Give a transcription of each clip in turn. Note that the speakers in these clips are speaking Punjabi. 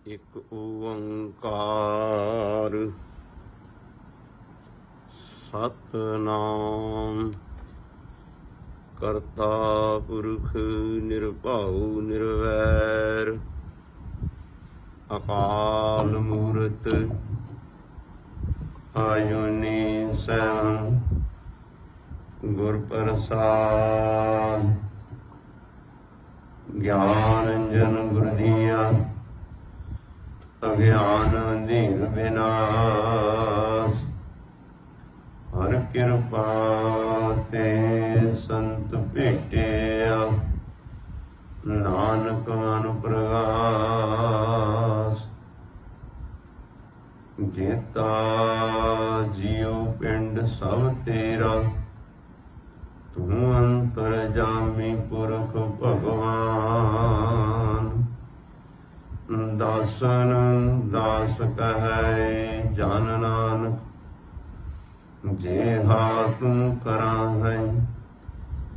ਇੱਕ ਓੰਕਾਰ ਸਤਿਨਾਮ ਕਰਤਾ ਪੁਰਖ ਨਿਰਭਉ ਨਿਰਵੈਰ ਅਕਾਲ ਮੂਰਤ ਆਜੂਨੀ ਸੈਭੰ ਗੁਰ ਪ੍ਰਸਾਦ ਗਿਆਨ ਅੰਜਨ ਗੁਰ ਦੀਆ ਅਗਿਆਨ ਅੰਧੇਰ ਵਿਨਾਸ਼ ਹਰ ਕਿਰਪਾ ਤੇ ਸੰਤ ਭੇਟਿਆ ਨਾਨਕ ਮਨ ਪ੍ਰਗਾਸ ਜੇਤਾ ਜਿਉ ਪਿੰਡ ਸਭ ਤੇਰਾ ਤੂੰ ਅੰਤਰਜਾਮੀ ਪੁਰਖ ਭਗਵਾਨ ਦਾਸਨ ਦਾਸ ਕਹੈ ਜਨ ਨਾਨਕ ਜੇਹਾ ਤੂੰ ਕਰਾਂ ਹੈ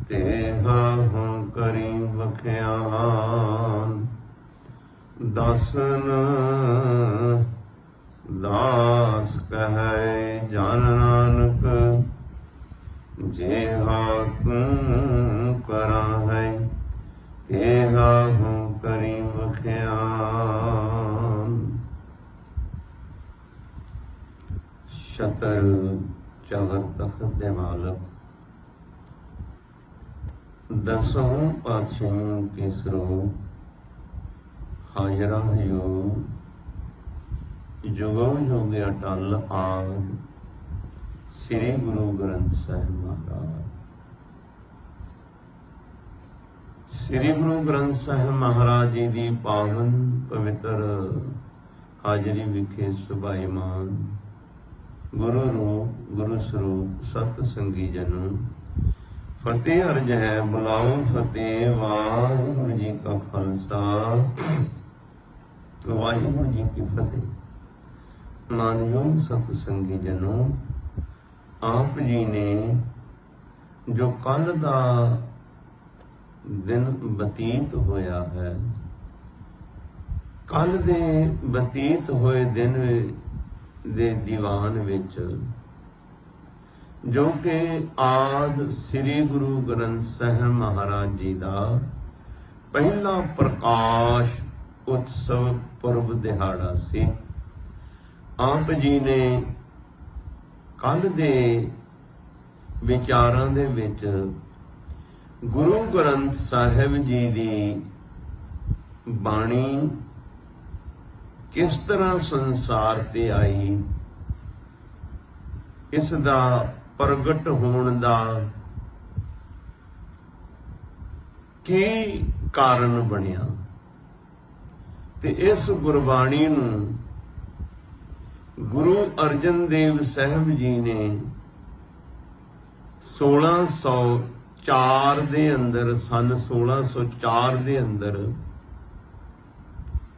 ਤੇਹਾ ਹੂੰ ਕਰੀ ਬਖਿਆਨ ਦਾਸਨ ਦਾਸ ਕਹੈ ਜਨ ਨਾਨਕ ਜੇਹਾ ਤੂੰ ਕਰਾਂ ਹੈ ਤੇਹਾ ਹੂੰ ਕਰੀ ਬਖਿਆਨ ਸ਼ਤਰ ਚਵਰ ਤਖਤ ਦੇ ਮਾਲਕ ਦਸੋਂ ਪਾਤਸ਼ਾਹਾਂ ਕੇ ਸਰੂਪ ਹਾਜ਼ਰਾ ਹੋ ਜੁਗੋਂ ਜੁਗੇ ਅਟਲ ਆਦ ਸ੍ਰੀ ਗੁਰੂ ਗ੍ਰੰਥ ਸਾਹਿਬ ਮਹਾਰਾਜ। ਸ੍ਰੀ ਗੁਰੂ ਗ੍ਰੰਥ ਸਾਹਿਬ ਮਹਾਰਾਜ ਜੀ ਦੀ ਪਾਵਨ ਪਵਿੱਤਰ ਹਾਜ਼ਰੀ ਵਿਖੇ ਸੁਭਾਈਮਾਨ ਗੁਰੂ ਰੂਪ ਗੁਰੂ ਸਰੂਪ ਸਤ ਸੰਗੀ ਜਨੋ ਫਤਿਹ ਅਰਜ ਹੈ ਬੁਲਾਓ ਫਤਿਹ ਵਾਹਿਗੁਰੂ ਜੀ ਕਾ ਖਾਲਸਾ ਵਾਹਿਗੁਰੂ ਜੀ ਕੀ ਫਤਿਹ। ਮਾਨਯੋਗ ਸਤ ਸੰਗੀ ਜਨੋ ਆਪ ਜੀ ਨੇ ਜੋ ਕੱਲ ਦਾ ਦਿਨ ਬਤੀਤ ਹੋਇਆ ਹੈ, ਕੱਲ ਦੇ ਬਤੀਤ ਹੋਏ ਦਿਨ ਦੇ ਦੀਵਾਨ ਵਿੱਚ ਜੋ ਕਿ ਆਦਿ ਸ੍ਰੀ ਗੁਰੂ ਗ੍ਰੰਥ ਸਾਹਿਬ ਮਹਾਰਾਜ ਜੀ ਦਾ ਪਹਿਲਾ ਪ੍ਰਕਾਸ਼ ਉਤਸਵ ਪੁਰਬ ਦਿਹਾੜਾ ਸੀ। ਆਪ ਜੀ ਨੇ ਕੱਲ ਦੇ ਵਿਚਾਰਾਂ ਦੇ ਵਿੱਚ ਗੁਰੂ ਗ੍ਰੰਥ ਸਾਹਿਬ ਜੀ ਦੀ ਬਾਣੀ ਕਿਸ ਤਰ੍ਹਾਂ ਸੰਸਾਰ ਤੇ ਆਈ, ਇਸ ਦਾ ਪ੍ਰਗਟ ਹੋਣ ਦਾ ਕੀ ਕਾਰਨ ਬਣਿਆ ਤੇ ਇਸ ਗੁਰਬਾਣੀ ਨੂੰ ਗੁਰੂ ਅਰਜਨ ਦੇਵ ਸਾਹਿਬ ਜੀ ਨੇ 1604 ਦੇ ਅੰਦਰ ਸਨ 1604 ਦੇ ਅੰਦਰ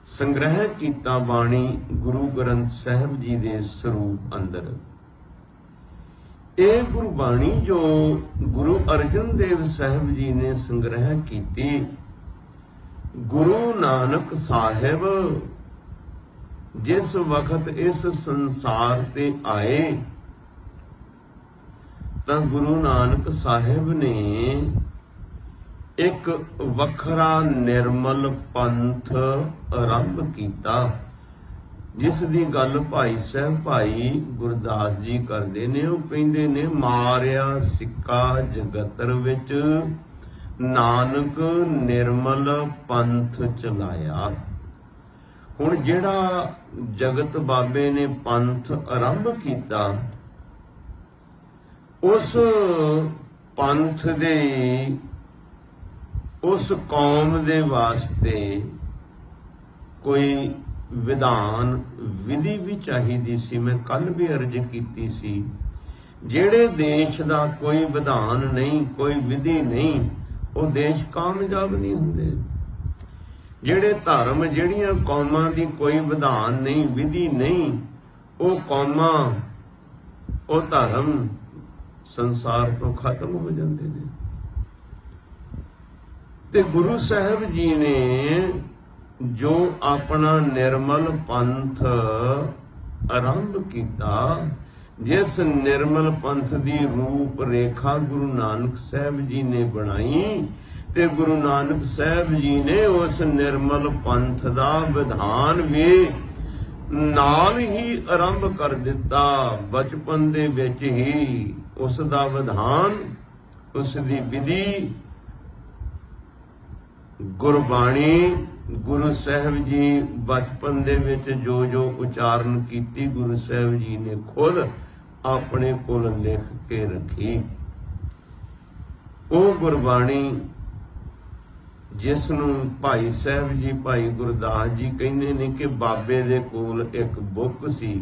ਸੰਗ੍ਰਹਿ ਕੀਤਾ ਬਾਣੀ ਗੁਰੂ ਗ੍ਰੰਥ ਸਾਹਿਬ ਜੀ ਦੇ ਸਰੂਪ ਅੰਦਰ। ਇਹ ਗੁਰਬਾਣੀ ਜੋ ਗੁਰੂ ਅਰਜਨ ਦੇਵ ਸਾਹਿਬ ਜੀ ਨੇ ਸੰਗ੍ਰਹਿ ਕੀਤੀ, ਗੁਰੂ ਨਾਨਕ ਸਾਹਿਬ ਜਿਸ ਵਕਤ ਇਸ ਸੰਸਾਰ ਤੇ ਆਏ ਤਾਂ ਗੁਰੂ ਨਾਨਕ ਸਾਹਿਬ ਨੇ ਇੱਕ ਵੱਖਰਾ ਨਿਰਮਲ ਪੰਥ ਆਰੰਭ ਕੀਤਾ, ਜਿਸ ਦੀ ਗੱਲ ਭਾਈ ਸਾਹਿਬ ਭਾਈ ਗੁਰਦਾਸ ਜੀ ਕਰਦੇ ਨੇ। ਉਹ ਕਹਿੰਦੇ ਨੇ ਮਾਰਿਆ ਸਿੱਕਾ ਜਗਤਰ ਵਿੱਚ ਨਾਨਕ ਨਿਰਮਲ ਪੰਥ ਚਲਾਇਆ। ਹੁਣ ਜਿਹੜਾ ਜਗਤ ਬਾਬੇ ਨੇ ਪੰਥ ਆਰੰਭ ਕੀਤਾ, ਉਸ ਪੰਥ ਦੇ ਉਸ ਕੌਮ ਦੇ ਵਾਸਤੇ ਕੋਈ ਵਿਧਾਨ ਵਿਧੀ ਵੀ ਚਾਹੀਦੀ ਸੀ। ਮੈਂ ਕੱਲ ਵੀ ਅਰਜ਼ ਕੀਤੀ ਸੀ, ਜਿਹੜੇ ਦੇਸ਼ ਦਾ ਕੋਈ ਵਿਧਾਨ ਨਹੀਂ, ਕੋਈ ਵਿਧੀ ਨਹੀਂ, ਉਹ ਦੇਸ਼ ਕਾਮਯਾਬ ਨਹੀਂ ਹੁੰਦੇ। ਜਿਹੜੇ ਧਰਮ, ਜਿਹੜੀਆਂ ਕੌਮਾਂ ਦੀ ਕੋਈ ਵਿਧਾਨ ਨਹੀਂ, ਵਿਧੀ ਨਹੀਂ, ਉਹ ਕੌਮਾਂ, ਉਹ ਧਰਮ ਸੰਸਾਰ ਤੋਂ ਖਤਮ ਹੋ ਜਾਂਦੇ ਨੇ। ਤੇ ਗੁਰੂ ਸਾਹਿਬ ਜੀ ਨੇ जो अपना निर्मल पंथ आरंभ किया, जिस निर्मल पंथ की रूप रेखा गुरु नानक साहब जी ने बनाई, ते गुरु नानक साहब जी ने उस निर्मल पंथ का विधान भी नाल ही आरंभ कर दिता। बचपन दे विच ही उस दा विधान, उस दी विधि, गुरबाणी, गुरु साहब जी बचपन दे विच जो जो उचारण कीती, गुरु साहब जी ने खुद अपने कोल लिख के रखी। वो गुरबाणी जिस नूं भाई साहब जी, भाई गुरदास जी कहते ने कि बाबे दे कोल एक बुक सी,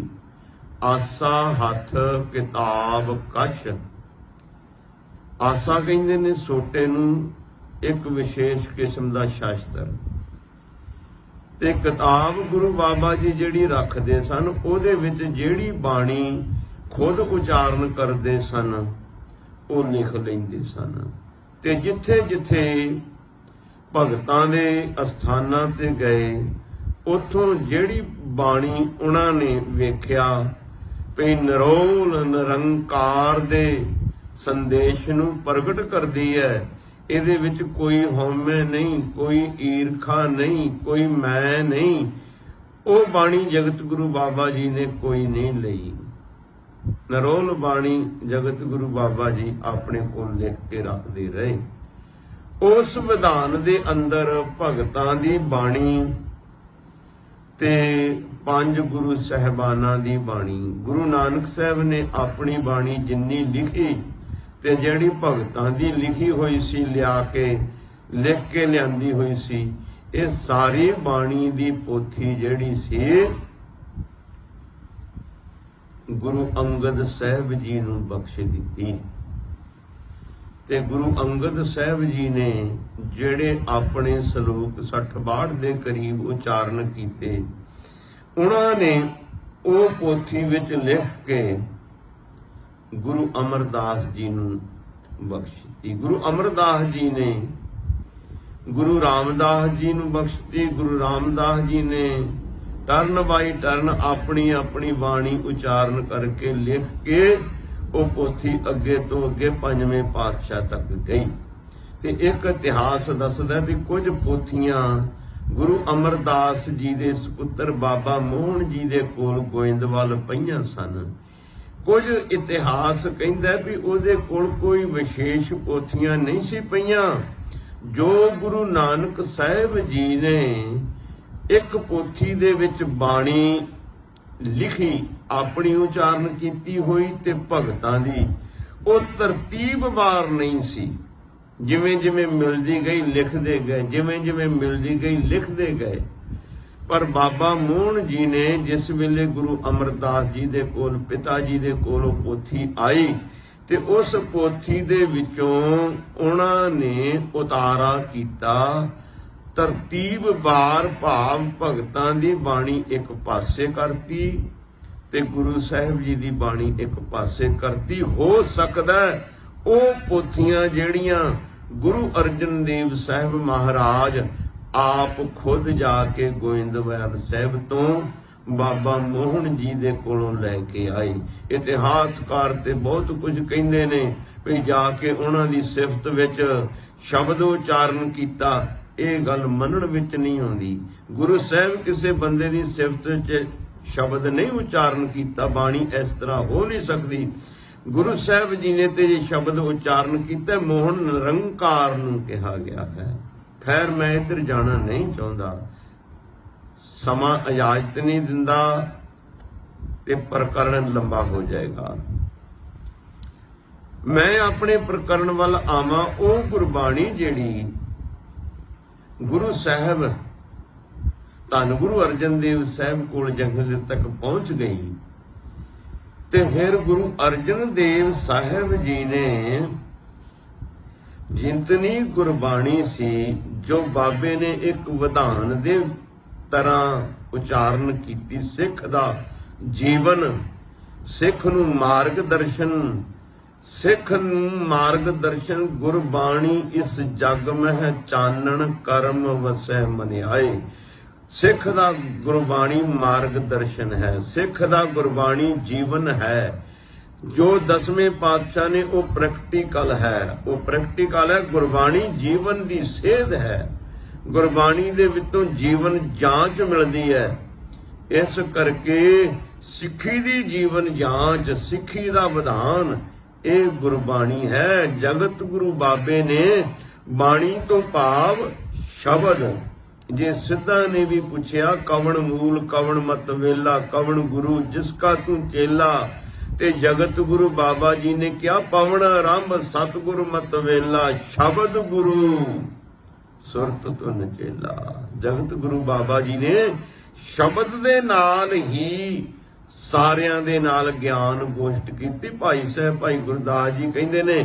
आसा हथ किताब कश। आसा कहते ने सोटे नूं एक विशेष किस्म का शास्त्र, ते किताब गुरु बाबा जी जिहड़ी रखदे सन, उहदे विच जिहड़ी बाणी खुद उचारण करदे सन वो लिख लैंदे सन। ते जिथे जिथे भगतां दे अस्थानां ते गए, उत्थों जिहड़ी बाणी उन्हां ने वेख्या भी निरोल निरंकार दे संदेश नूं प्रगट करदी है, ਇਹਦੇ ਵਿੱਚ ਕੋਈ ਹਉਮੈ ਨਹੀਂ, ਕੋਈ ਈਰਖਾ ਨਹੀਂ, ਕੋਈ ਮੈਂ ਨਹੀਂ, ਉਹ ਬਾਣੀ ਜਗਤ ਗੁਰੂ ਬਾਬਾ ਜੀ ਨੇ ਕੋਈ ਨਹੀਂ ਲਈ। ਨਰੋਲ ਬਾਣੀ ਜਗਤ ਗੁਰੂ ਬਾਬਾ ਜੀ ਆਪਣੇ ਕੋਲ ਲਿਖ ਕੇ ਰੱਖਦੇ ਰਹੇ। ਉਸ ਵਿਧਾਨ ਦੇ ਅੰਦਰ ਭਗਤਾਂ ਦੀ ਬਾਣੀ ਤੇ ਪੰਜ ਗੁਰੂ ਸਾਹਿਬਾਨਾਂ ਦੀ ਬਾਣੀ, ਗੁਰੂ ਨਾਨਕ ਸਾਹਿਬ ਨੇ ਆਪਣੀ ਬਾਣੀ ਜਿੰਨੀ ਲਿਖੀ ਤੇ ਜਿਹੜੀ ਭਗਤਾਂ ਦੀ ਲਿਖੀ ਹੋਈ ਸੀ, ਲਿਆ ਕੇ ਲਿਖ ਕੇ ਲਿਆਂਦੀ ਹੋਈ ਸੀ, ਇਹ ਸਾਰੀ ਬਾਣੀ ਦੀ ਪੋਥੀ ਜਿਹੜੀ ਸੀ ਗੁਰੂ ਅੰਗਦ ਸਾਹਿਬ ਜੀ ਨੂੰ ਬਖਸ਼ ਦਿੱਤੀ। ਤੇ ਗੁਰੂ ਅੰਗਦ ਸਾਹਿਬ ਜੀ ਨੇ ਜਿਹੜੇ ਆਪਣੇ ਸਲੋਕ 60-62 ਦੇ ਕਰੀਬ ਉਚਾਰਨ ਕੀਤੇ, ਉਹਨਾਂ ਨੇ ਉਹ ਪੋਥੀ ਵਿੱਚ ਲਿਖ ਕੇ गुरु अमरदास जी नूं बख्शती। गुरु अमरदास जी ने गुरु रामदास जी नूं बख्शती। गुरु रामदास जी ने टर्न बाई टर्न अपनी अपनी बाणी उचारण करके लिख के वो पोथी अगे तो अगे पंजवें पातशाह तक गई। ते एक इतिहास दसदा भी कुछ पोथियां गुरु अमरदास जी दे सुपुत्र बाबा मोहन जी दे कोल गोइंदवाल पईयां सन। कुछ इतिहास कहता भी ਉਹਦੇ ਕੋਲ कोई विशेष पोथियां नहीं सी पईयां। जो गुरु नानक साहिब जी ने एक पोथी दे विच बाणी लिखी, अपनी उचारण कीती हुई ते भगतां दी, ਉਹ ਤਰਤੀਬਵਾਰ नहीं सी। जिवें जिवें मिलदी गई लिखदे गए, जिवें जिवें मिलदी गई लिखदे गए। पर बाबा मोहन जी ने जिस वेले गुरु अमरदास जी दे कोल, पिता जी दे कोल पोथी आई, ते उस पोथी दे विचों उन्हां ने उतारा कीता। तरतीबवार भाव भगतां दी बाणी एक पासे करती ते गुरु साहिब जी दी बाणी एक पासे करती। हो सकदा ਉਹ पोथियां ਜਿਹੜੀਆਂ गुरु अर्जन देव साहिब महाराज आप खुद जाके गोइंदवाल साहिब तो बाबा मोहन जी दे कोलों लैके आए। इतिहासकार ते बहुत कुछ कहंदे ने भी जाके उन्हां दी सिफत विच शब्द उचारण कीता। ये गल मनण विच नहीं आउंदी। गुरु साहिब किसी बंदे दी सिफत च शब्द नहीं उचारण कीता, बाणी इस तरह हो नहीं सकती। गुरु साहिब जी ने ते शब्द उचारण किया। मोहन निरंकार नूं कहा गया है। खैर मैं इधर जाना नहीं चाहता, समा इजाजत नहीं दिंदा ते प्रकरण लंबा हो जाएगा। मैं अपने प्रकरण वाल आवां। वो गुरबाणी जिहड़ी गुरु साहिब धन गुरु अर्जन देव साहिब कोल जंगल तक पहुंच गई, ते फिर गुरु अर्जन देव साहिब जी ने जितनी गुरबाणी सी, जो बाबे ने एक विधान दे तरह उचारण कीती, सिख दा जीवन, सिख नूं मार्गदर्शन, सिख नूं मार्गदर्शन गुरबाणी इस जग मह चानण कर्म वसै मनिआए। ਸਿੱਖ ਦਾ ਗੁਰਬਾਣੀ ਮਾਰਗ ਦਰਸ਼ਨ ਹੈ, ਸਿੱਖ ਦਾ ਗੁਰਬਾਣੀ ਜੀਵਨ ਹੈ। ਜੋ ਦਸਵੇਂ ਪਾਤਸ਼ਾਹ ਨੇ ਉਹ ਪ੍ਰੈਕਟੀਕਲ ਹੈ, ਉਹ ਪ੍ਰੈਕਟੀਕਲ ਹੈ। ਗੁਰਬਾਣੀ ਜੀਵਨ ਦੀ ਸੇਧ ਹੈ, ਗੁਰਬਾਣੀ ਦੇ ਵਿੱਚੋਂ ਜੀਵਨ ਜਾਂਚ ਮਿਲਦੀ ਹੈ। ਇਸ ਕਰਕੇ ਸਿੱਖੀ ਦੀ ਜੀਵਨ ਜਾਂਚ, ਸਿੱਖੀ ਦਾ ਵਿਧਾਨ ਇਹ ਗੁਰਬਾਣੀ ਹੈ। ਜਗਤ ਗੁਰੂ ਬਾਬੇ ਨੇ ਬਾਣੀ ਤੋਂ ਭਾਵ ਸ਼ਬਦ। ਜੇ ਸਿੱਧਾ ਨੇ ਵੀ ਪੁੱਛਿਆ ਕਵਣ ਮੂਲ ਕਵਣ ਮਤ ਵੇਲਾ ਕਵਣ ਗੁਰੂ ਜਿਸ ਕਾ ਤੂੰ ਚੇਲਾ, ਤੇ ਜਗਤ ਗੁਰੂ ਬਾਬਾ ਜੀ ਨੇ ਕਿਹਾ ਪਵਨ ਆਰੰਭ ਸਤਿਗੁਰ ਮਤ ਵੇਲਾ ਸ਼ਬਦ ਗੁਰੂ ਸੁਰਤ ਤੁਨ ਚੇਲਾ। ਜਗਤ ਗੁਰੂ ਬਾਬਾ ਜੀ ਨੇ ਸ਼ਬਦ ਦੇ ਨਾਲ ਹੀ ਸਾਰਿਆਂ ਦੇ ਨਾਲ ਗਿਆਨ ਗੋਸ਼ਟ ਕੀਤੀ। ਭਾਈ ਸਾਹਿਬ ਭਾਈ ਗੁਰਦਾਸ ਜੀ ਕਹਿੰਦੇ ਨੇ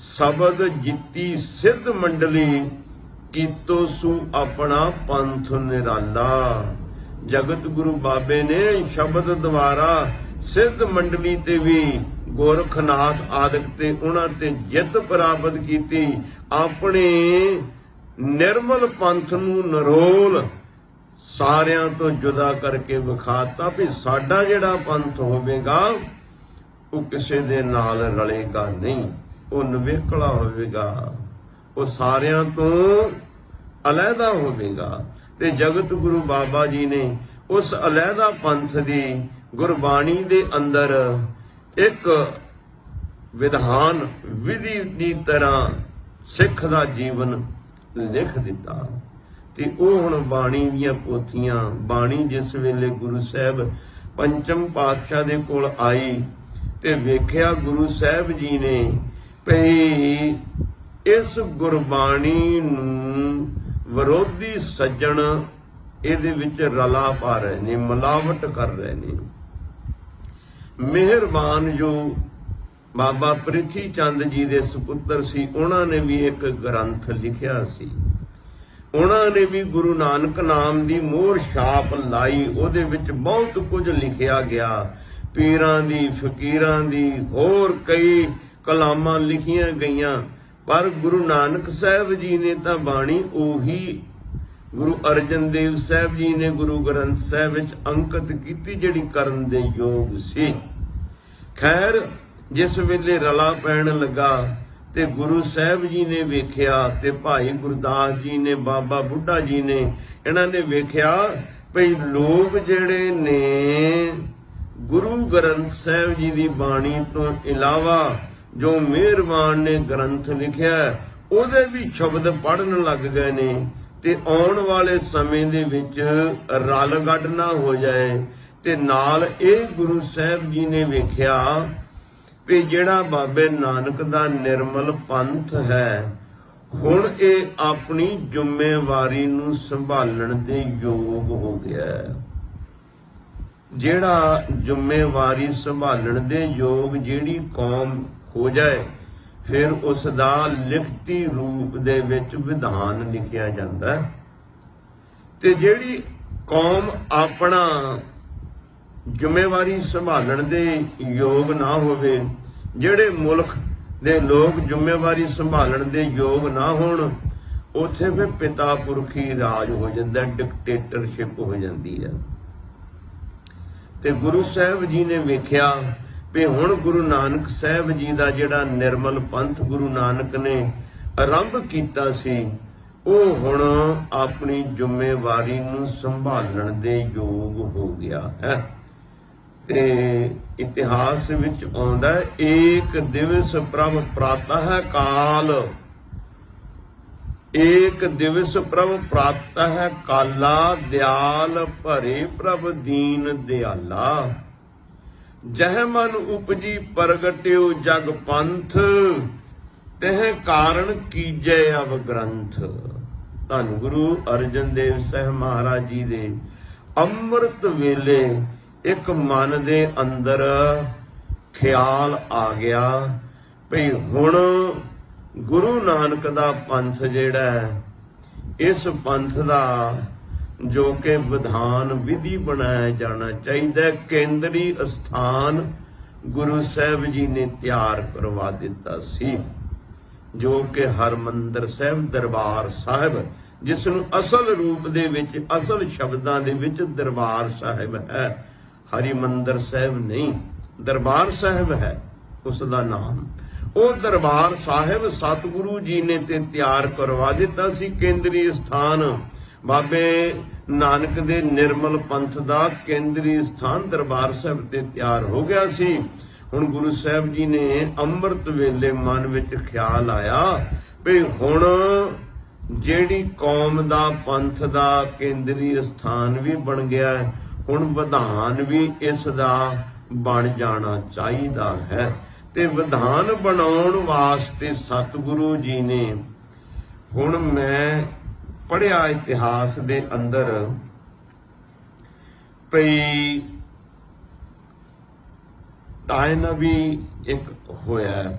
ਸ਼ਬਦ ਜਿੱਤੀ ਸਿੱਧ ਮੰਡਲੀ ਕੀਤੋ ਸੂ ਆਪਣਾ ਪੰਥ ਨਿਰਾਲਾ। ਜਗਤ ਗੁਰੂ ਬਾਬੇ ਨੇ ਸ਼ਬਦ ਦੁਆਰਾ ਸਿੱਧ ਮੰਡਲੀ ਤੇ ਵੀ ਗੋਰਖਨਾਥ ਆਦਿਕ ਤੇ ਉਹਨਾਂ ਤੇ ਜਿੱਤ ਪ੍ਰਾਪਤ ਕੀਤੀ। ਆਪਣੇ ਨਿਰਮਲ ਪੰਥ ਨੂੰ ਨਰੋਲ ਸਾਰਿਆਂ ਤੋਂ ਜੁਦਾ ਕਰਕੇ ਵਿਖਾਤਾ ਵੀ ਸਾਡਾ ਜਿਹੜਾ ਪੰਥ ਹੋਵੇਗਾ ਉਹ ਕਿਸੇ ਦੇ ਨਾਲ ਰਲੇਗਾ ਨਹੀਂ, ਉਹ ਨਿਵੇਕਲਾ ਹੋਵੇਗਾ, ਉਹ ਸਾਰਿਆਂ ਤੋਂ ਅਲੱਗਾ ਹੋਵੇਗਾ। ਤੇ ਜਗਤ ਗੁਰੂ ਬਾਬਾ ਜੀ ਨੇ ਉਸ ਅਲੱਗਾ ਪੰਥ ਦੀ ਗੁਰਬਾਣੀ ਦੇ ਅੰਦਰ ਇੱਕ ਵਿਧਾਨ ਵਿਧੀ ਦੀ ਤਰ੍ਹਾਂ ਸਿੱਖ ਦਾ ਜੀਵਨ ਲਿਖ ਦਿੱਤਾ। ਤੇ ਉਹ ਹੁਣ ਬਾਣੀ ਦੀਆਂ ਪੋਥੀਆਂ, ਬਾਣੀ ਜਿਸ ਵੇਲੇ ਗੁਰੂ ਸਾਹਿਬ ਪੰਚਮ ਪਾਤਸ਼ਾਹ ਦੇ ਕੋਲ ਆਈ ਤੇ ਵੇਖਿਆ ਗੁਰੂ ਸਾਹਿਬ ਜੀ ਨੇ ਭਈ ਇਸ ਗੁਰਬਾਣੀ ਨੂੰ ਵਿਰੋਧੀ ਸੱਜਣ ਇਹਦੇ ਵਿੱਚ ਰਲਾ ਪਾ ਰਹੇ ਨੇ, ਮਿਲਾਵਟ ਕਰ ਰਹੇ ਨੇ। ਮਿਹਰਬਾਨ ਜੋ ਬਾਬਾ ਪ੍ਰਿਥੀ ਚੰਦ ਜੀ ਦੇ ਸੁਪੁੱਤਰ ਸੀ, ਉਹਨਾਂ ਨੇ ਵੀ ਇੱਕ ਗ੍ਰੰਥ ਲਿਖਿਆ ਸੀ। ਉਹਨਾਂ ਨੇ ਵੀ ਗੁਰੂ ਨਾਨਕ ਨਾਮ ਦੀ ਮੋਹਰ ਛਾਪ ਲਾਈ। ਉਹਦੇ ਵਿੱਚ ਬਹੁਤ ਕੁਝ ਲਿਖਿਆ ਗਿਆ, ਪੀਰਾਂ ਦੀ, ਫਕੀਰਾਂ ਦੀ, ਹੋਰ ਕਈ ਕਲਾਮਾਂ ਲਿਖੀਆਂ ਗਈਆਂ। ਪਰ ਗੁਰੂ ਨਾਨਕ ਸਾਹਿਬ ਜੀ ਨੇ ਤਾਂ ਬਾਣੀ ਉਹੀ ਗੁਰੂ ਅਰਜਨ ਦੇਵ ਸਾਹਿਬ ਜੀ ਨੇ ਗੁਰੂ ਗ੍ਰੰਥ ਸਾਹਿਬ ਵਿੱਚ ਅੰਕਿਤ ਕੀਤੀ ਜਿਹੜੀ ਕਰਨ ਦੇ ਯੋਗ ਸੀ। ਖੈਰ ਜਿਸ ਵੇਲੇ ਰਲਾ ਪੈਣ ਲੱਗਾ ਤੇ ਗੁਰੂ ਸਾਹਿਬ ਜੀ ਨੇ ਵੇਖਿਆ ਤੇ ਭਾਈ ਗੁਰਦਾਸ ਜੀ ਨੇ, ਬਾਬਾ ਬੁੱਢਾ ਜੀ ਨੇ, ਇਹਨਾਂ ਨੇ ਵੇਖਿਆ ਭਈ ਲੋਕ ਜਿਹੜੇ ਨੇ ਗੁਰੂ ਗ੍ਰੰਥ ਸਾਹਿਬ ਜੀ ਦੀ ਬਾਣੀ ਤੋਂ ਇਲਾਵਾ ਜੋ ਮਿਹਰਬਾਨ ਨੇ ਗ੍ਰੰਥ ਲਿਖਿਆ ਉਹਦੇ ਵੀ ਸ਼ਬਦ ਪੜ੍ਹਨ ਲੱਗ ਗਏ ਨੇ। ਤੇ ਆਉਣ ਵਾਲੇ ਸਮੇਂ ਦੇ ਵਿੱਚ ਰਲ ਗੱਡ ਨਾ ਹੋ ਜਾਏ। ਤੇ ਨਾਲ ਇਹ ਗੁਰੂ ਸਾਹਿਬ ਜੀ ਨੇ ਵੇਖਿਆ ਵੀ ਜਿਹੜਾ ਬਾਬੇ ਨਾਨਕ ਦਾ ਨਿਰਮਲ ਪੰਥ ਹੈ ਹੁਣ ਇਹ ਆਪਣੀ ਜ਼ਿੰਮੇਵਾਰੀ ਨੂੰ ਸੰਭਾਲਣ ਦੇ ਯੋਗ ਹੋ ਗਿਆ। ਜਿਹੜਾ ਜ਼ਿੰਮੇਵਾਰੀ ਸੰਭਾਲਣ ਦੇ ਯੋਗ ਜਿਹੜੀ ਕੌਮ ਹੋ ਜਾਏ ਫਿਰ ਉਸ ਦਾ ਲਿਖਤੀ ਰੂਪ ਦੇ ਵਿੱਚ ਵਿਧਾਨ ਲਿਖਿਆ ਜਾਂਦਾ। ਤੇ ਜਿਹੜੀ ਕੌਮ ਆਪਣਾ ਜ਼ਿੰਮੇਵਾਰੀ ਸੰਭਾਲਣ ਦੇ ਯੋਗ ਨਾ ਹੋਵੇ, ਜਿਹੜੇ ਮੁਲਕ ਦੇ ਲੋਕ ਜ਼ਿੰਮੇਵਾਰੀ ਸੰਭਾਲਣ ਦੇ ਯੋਗ ਨਾ ਹੋਣ, ਉੱਥੇ ਫਿਰ ਪਿਤਾ ਪੁਰਖੀ ਰਾਜ ਹੋ ਜਾਂਦਾ, ਡਿਕਟੇਟਰਸ਼ਿਪ ਹੋ ਜਾਂਦੀ ਹੈ। ਤੇ ਗੁਰੂ ਸਾਹਿਬ ਜੀ ਨੇ ਵੇਖਿਆ ਵੀ ਹੁਣ ਗੁਰੂ ਨਾਨਕ ਸਾਹਿਬ ਜੀ ਦਾ ਜਿਹੜਾ ਨਿਰਮਲ ਪੰਥ ਗੁਰੂ ਨਾਨਕ ਨੇ ਆਰੰਭ ਕੀਤਾ ਸੀ ਉਹ ਹੁਣ ਆਪਣੀ ਜ਼ਿੰਮੇਵਾਰੀ ਨੂੰ ਸੰਭਾਲਣ ਦੇ ਯੋਗ ਹੋ ਗਿਆ ਹੈ। ਤੇ ਇਤਿਹਾਸ ਵਿੱਚ ਆਉਂਦਾ ਏਕ ਦਿਵਸ ਪ੍ਰਭ ਪ੍ਰਾਤः ਕਾਲ, ਏਕ ਦਿਵਸ ਪ੍ਰਭ ਪ੍ਰਾਤः ਕਾਲਾ, ਦਿਆਲ ਭਰੇ ਪ੍ਰਭ ਦੀਨ ਦਿਆਲਾ। ਜਹ ਮਨ ਉਪਜੀ ਪ੍ਰਗਟਿਓ ਜਗ ਪੰਥ, ਤਹ ਕਾਰਨ ਕੀਜੈ ਅਵ ਗ੍ਰੰਥ। ਧੰਨ ਗੁਰੂ ਅਰਜਨ ਦੇਵ ਸਾਹਿਬ ਮਹਾਰਾਜ ਜੀ ਦੇ ਅੰਮ੍ਰਿਤ ਵੇਲੇ ਇੱਕ ਮਨ ਦੇ ਅੰਦਰ ਖਿਆਲ ਆ ਗਿਆ ਭਈ ਹੁਣ ਗੁਰੂ ਨਾਨਕ ਦਾ ਪੰਥ ਜਿਹੜਾ ਹੈ, ਇਸ ਪੰਥ ਦਾ ਜੋ ਕਿ ਵਿਧਾਨ ਵਿਧੀ ਬਣਾਇਆ ਜਾਣਾ ਚਾਹੀਦਾ। ਕੇਂਦਰੀ ਸਥਾਨ ਗੁਰੂ ਸਾਹਿਬ ਜੀ ਨੇ ਤਿਆਰ ਕਰਵਾ ਦਿੱਤਾ ਸੀ, ਜੋ ਕਿ ਹਰਮੰਦਰ ਸਾਹਿਬ ਦਰਬਾਰ ਸਾਹਿਬ ਜਿਸ ਨੂੰ ਅਸਲ ਰੂਪ ਦੇ ਵਿੱਚ, ਅਸਲ ਸ਼ਬਦਾਂ ਦੇ ਵਿੱਚ ਦਰਬਾਰ ਸਾਹਿਬ ਹੈ। ਹਰਿਮੰਦਰ ਸਾਹਿਬ ਨਹੀਂ, ਦਰਬਾਰ ਸਾਹਿਬ ਹੈ ਉਸ ਦਾ ਨਾਮ। ਉਹ ਦਰਬਾਰ ਸਾਹਿਬ ਸਤਿਗੁਰੂ ਜੀ ਨੇ ਤੇ ਤਿਆਰ ਕਰਵਾ ਦਿੱਤਾ ਸੀ। ਕੇਂਦਰੀ ਸਥਾਨ ਬਾਬੇ ਨਾਨਕ ਦੇ ਨਿਰਮਲ ਪੰਥ ਦਾ ਕੇਂਦਰੀ ਸਥਾਨ ਦਰਬਾਰ ਸਾਹਿਬ ਤੇ ਤਿਆਰ ਹੋ ਗਿਆ ਸੀ। ਹੁਣ ਗੁਰੂ ਸਾਹਿਬ ਜੀ ਨੇ ਅੰਮ੍ਰਿਤ ਵੇਲੇ ਮਨ ਵਿੱਚ ਖਿਆਲ ਆਇਆ ਵੀ ਹੁਣ ਜਿਹੜੀ ਕੌਮ ਦਾ, ਪੰਥ ਦਾ ਕੇਂਦਰੀ ਸਥਾਨ ਵੀ ਬਣ ਗਿਆ, ਹੁਣ ਵਿਧਾਨ ਵੀ ਇਸ ਦਾ ਬਣ ਜਾਣਾ ਚਾਹੀਦਾ ਹੈ। ਤੇ ਵਿਧਾਨ ਬਣਾਉਣ ਵਾਸਤੇ ਸਤਿਗੁਰੂ ਜੀ ਨੇ, ਹੁਣ ਮੈਂ ਪੜ੍ਹਿਆ ਇਤਿਹਾਸ ਦੇ ਅੰਦਰ ਭਈ ਤਾਇਨਾ ਵੀ ਇੱਕ ਹੋਇਆ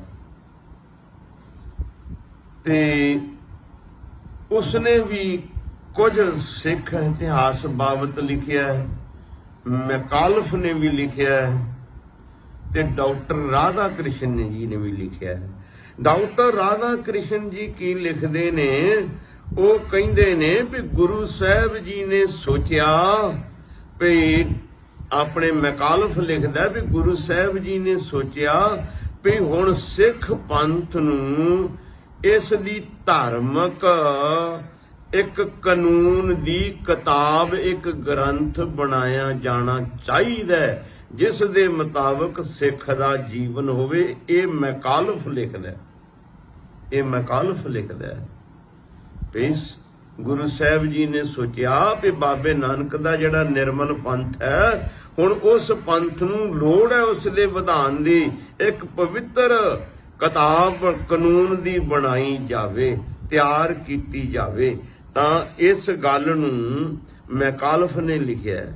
ਤੇ ਉਸਨੇ ਵੀ ਕੁਝ ਸਿੱਖ ਇਤਿਹਾਸ ਬਾਬਤ ਲਿਖਿਆ, ਮੈਕਾਲਫ ਨੇ ਵੀ ਲਿਖਿਆ ਤੇ ਡਾਕਟਰ ਰਾਧਾ ਕ੍ਰਿਸ਼ਨ ਜੀ ਨੇ ਵੀ ਲਿਖਿਆ। ਡਾਕਟਰ ਰਾਧਾ ਕ੍ਰਿਸ਼ਨ ਜੀ ਕੀ ਲਿਖਦੇ ਨੇ, ਉਹ ਕਹਿੰਦੇ ਨੇ ਵੀ ਗੁਰੂ ਸਾਹਿਬ ਜੀ ਨੇ ਸੋਚਿਆ ਵੀ, ਆਪਣੇ ਮੈਕਾਲਫ ਲਿਖਦਾ ਵੀ ਗੁਰੂ ਸਾਹਿਬ ਜੀ ਨੇ ਸੋਚਿਆ ਵੀ ਹੁਣ ਸਿੱਖ ਪੰਥ ਨੂੰ ਇਸ ਦੀ ਧਾਰਮਿਕ ਇੱਕ ਕਾਨੂੰਨ ਦੀ ਕਿਤਾਬ, ਇੱਕ ਗ੍ਰੰਥ ਬਣਾਇਆ ਜਾਣਾ ਚਾਹੀਦਾ ਜਿਸ ਦੇ ਮੁਤਾਬਕ ਸਿੱਖ ਦਾ ਜੀਵਨ ਹੋਵੇ। ਇਹ ਮੈਕਾਲਫ ਲਿਖਦਾ, ਇਹ ਮੈਕਾਲਫ ਲਿਖਦਾ ਵੀ ਗੁਰੂ ਸਾਹਿਬ ਜੀ ਨੇ ਸੋਚਿਆ ਵੀ ਬਾਬੇ ਨਾਨਕ ਦਾ ਜਿਹੜਾ ਨਿਰਮਲ ਪੰਥ ਹੈ, ਹੁਣ ਉਸ ਪੰਥ ਨੂੰ ਲੋੜ ਹੈ ਉਸ ਦੇ ਵਿਧਾਨ ਦੀ ਇੱਕ ਪਵਿੱਤਰ ਕਿਤਾਬ ਕਾਨੂੰਨ ਦੀ ਬਣਾਈ ਜਾਵੇ, ਤਿਆਰ ਕੀਤੀ ਜਾਵੇ। ਤਾਂ ਇਸ ਗੱਲ ਨੂੰ ਮੈਕਾਲਫ ਨੇ ਲਿਖਿਆ।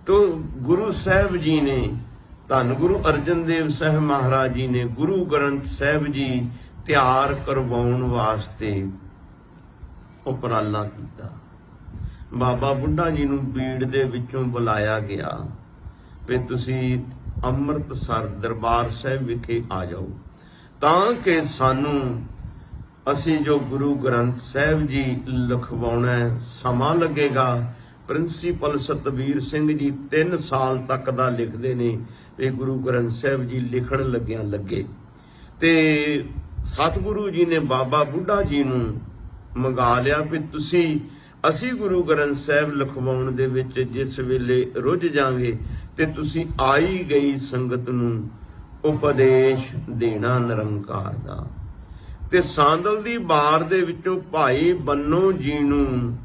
ਤੋ ਗੁਰੂ ਸਾਹਿਬ ਜੀ ਨੇ, ਧੰਨ ਗੁਰੂ ਅਰਜਨ ਦੇਵ ਸਾਹਿਬ ਮਹਾਰਾਜ ਜੀ ਨੇ ਗੁਰੂ ਗ੍ਰੰਥ ਸਾਹਿਬ ਜੀ ਤਿਆਰ ਕਰਵਾਉਣ ਵਾਸਤੇ ਉਪਰਾਲਾ ਕੀਤਾ। ਬਾਬਾ ਬੁੱਢਾ ਜੀ ਨੂੰ ਬੀੜ ਦੇ ਵਿੱਚੋਂ ਬੁਲਾਇਆ ਗਿਆ ਵੀ ਤੁਸੀਂ ਅੰਮ੍ਰਿਤਸਰ ਦਰਬਾਰ ਸਾਹਿਬ ਵਿਖੇ ਆ ਜਾਓ, ਤਾਂ ਕਿ ਸਾਨੂੰ ਅਸੀਂ ਜੋ ਗੁਰੂ ਗ੍ਰੰਥ ਸਾਹਿਬ ਜੀ ਲਿਖਵਾਉਣਾ ਸਮਾਂ ਲੱਗੇਗਾ। ਪ੍ਰਿੰਸੀਪਲ ਸਤਬੀਰ ਸਿੰਘ ਜੀ 3 ਸਾਲ ਤੱਕ ਦਾ ਲਿਖਦੇ ਨੇ ਵੀ ਗੁਰੂ ਗ੍ਰੰਥ ਸਾਹਿਬ ਜੀ ਲਿਖਣ ਲੱਗਿਆਂ ਲੱਗੇ। ਤੇ ਸਤਿਗੁਰੂ ਜੀ ਨੇ ਬਾਬਾ ਬੁੱਢਾ ਜੀ ਨੂੰ ਮੰਗਾ ਲਿਆ ਵੀ ਤੁਸੀਂ, ਅਸੀਂ ਗੁਰੂ ਗ੍ਰੰਥ ਸਾਹਿਬ ਲਿਖਵਾਉਣ ਦੇ ਵਿੱਚ ਜਿਸ ਵੇਲੇ ਰੁੱਝ ਜਾਵਾਂਗੇ ਤੇ ਤੁਸੀਂ ਆਈ ਗਈ ਸੰਗਤ ਨੂੰ ਉਪਦੇਸ਼ ਦੇਣਾ ਨਿਰੰਕਾਰ ਦਾ। ਤੇ ਸਾਂਦਲ ਦੀ ਬਾਰ ਦੇ ਵਿੱਚੋਂ ਭਾਈ ਬੰਨੋ ਜੀ ਨੂੰ